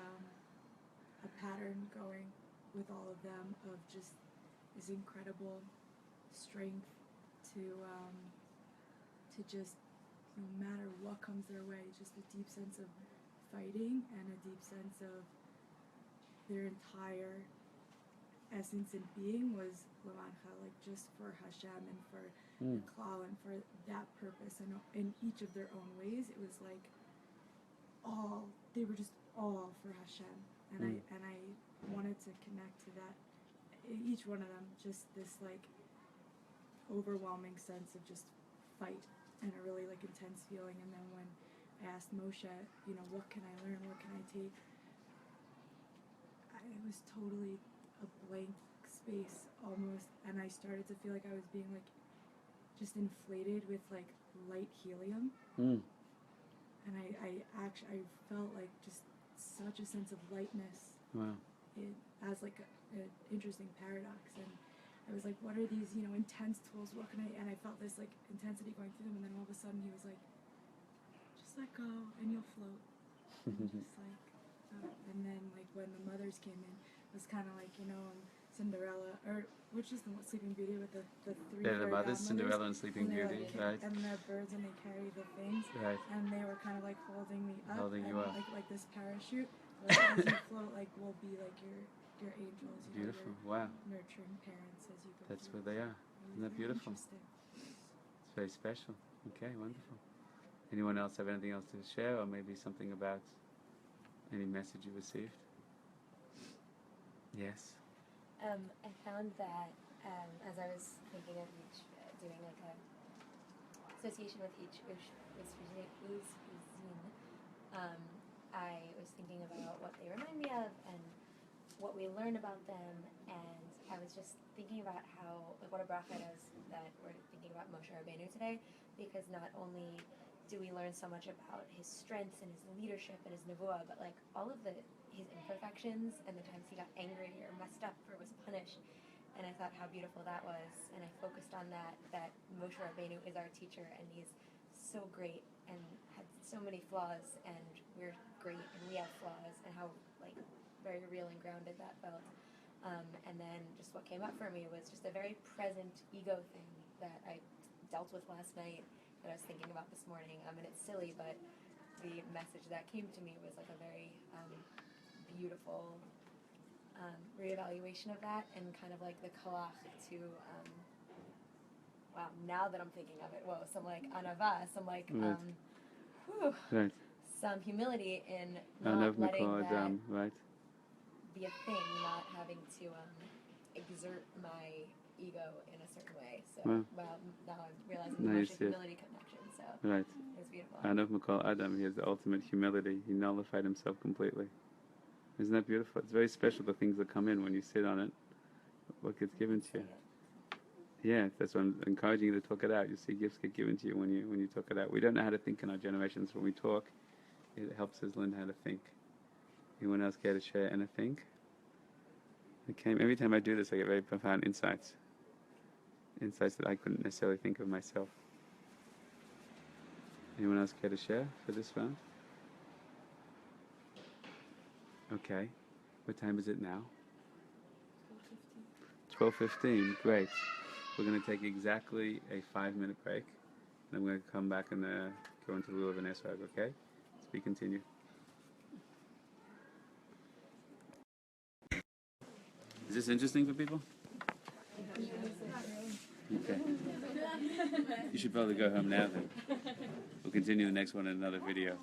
a pattern going with all of them of just this incredible strength to just, no matter what comes their way, just a deep sense of fighting and a deep sense of their entire essence and being was Lamancha, like just for Hashem and for the Klal and for that purpose, and in each of their own ways, it was like they were just all for Hashem, and I wanted to connect to that. Each one of them, just this like overwhelming sense of just fight and a really like intense feeling. And then when I asked Moshe, what can I learn? What can I take? It was totally a blank space almost, and I started to feel like I was being like just inflated with like light helium, and I felt like just such a sense of lightness. Wow. As like an interesting paradox, and I was like, what are these intense tools? What can I? And I felt this like intensity going through them, and then all of a sudden he was like, just let go and you'll float. And just like, and then like when the mothers came in, it was kind of like Cinderella, or which is the Sleeping Beauty with the three. Yeah, the mothers, Cinderella and Sleeping Beauty, right? And they're birds and they carry the things, right? And they were kind of like holding me up, holding you up, like this parachute. Like as you float, like we'll be like your angels. Beautiful, wow. Nurturing parents as you go. That's where they are. Isn't that beautiful? It's very special. Okay, wonderful. Anyone else have anything else to share, or maybe something about any message you received? Yes. I found that as I was thinking of each, doing like a association with each cuisine, I was thinking about what they remind me of and what we learn about them, and I was just thinking about how, like, what a bracha it is that we're thinking about Moshe Rabbeinu today, because not only do we learn so much about his strengths and his leadership and his nevuah, but like all of his imperfections and the times he got angry or messed up or was punished. And I thought how beautiful that was, and I focused on that Moshe Rabbeinu is our teacher, and he's so great and had so many flaws, and we're great and we have flaws, and how like very real and grounded that felt. And then just what came up for me was just a very present ego thing that I dealt with last night that I was thinking about this morning. And it's silly, but the message that came to me was like a very beautiful reevaluation of that, and kind of like the kalach to wow, now that I'm thinking of it, some like anava, some like right. Some humility in not letting that right. be a thing, not having to exert my ego in a certain way. So now I'm realizing the Moshe humility connection. So right. It's beautiful. Anav Makol Adam, he has the ultimate humility. He nullified himself completely. Isn't that beautiful? It's very special, the things that come in when you sit on it, what gets given to you. Yeah, that's why I'm encouraging you to talk it out. You see gifts get given to you when you talk it out. We don't know how to think in our generations. When we talk, it helps us learn how to think. Anyone else care to share anything? Okay, every time I do this, I get very profound insights. Insights that I couldn't necessarily think of myself. Anyone else care to share for this round? Okay. What time is it now? 12:15. Great. We're going to take exactly a 5-minute break. And I'm going to come back and go into Lulav and Esrog, okay? So we continue. Is this interesting for people? Okay. You should probably go home now then. We'll continue the next one in another video.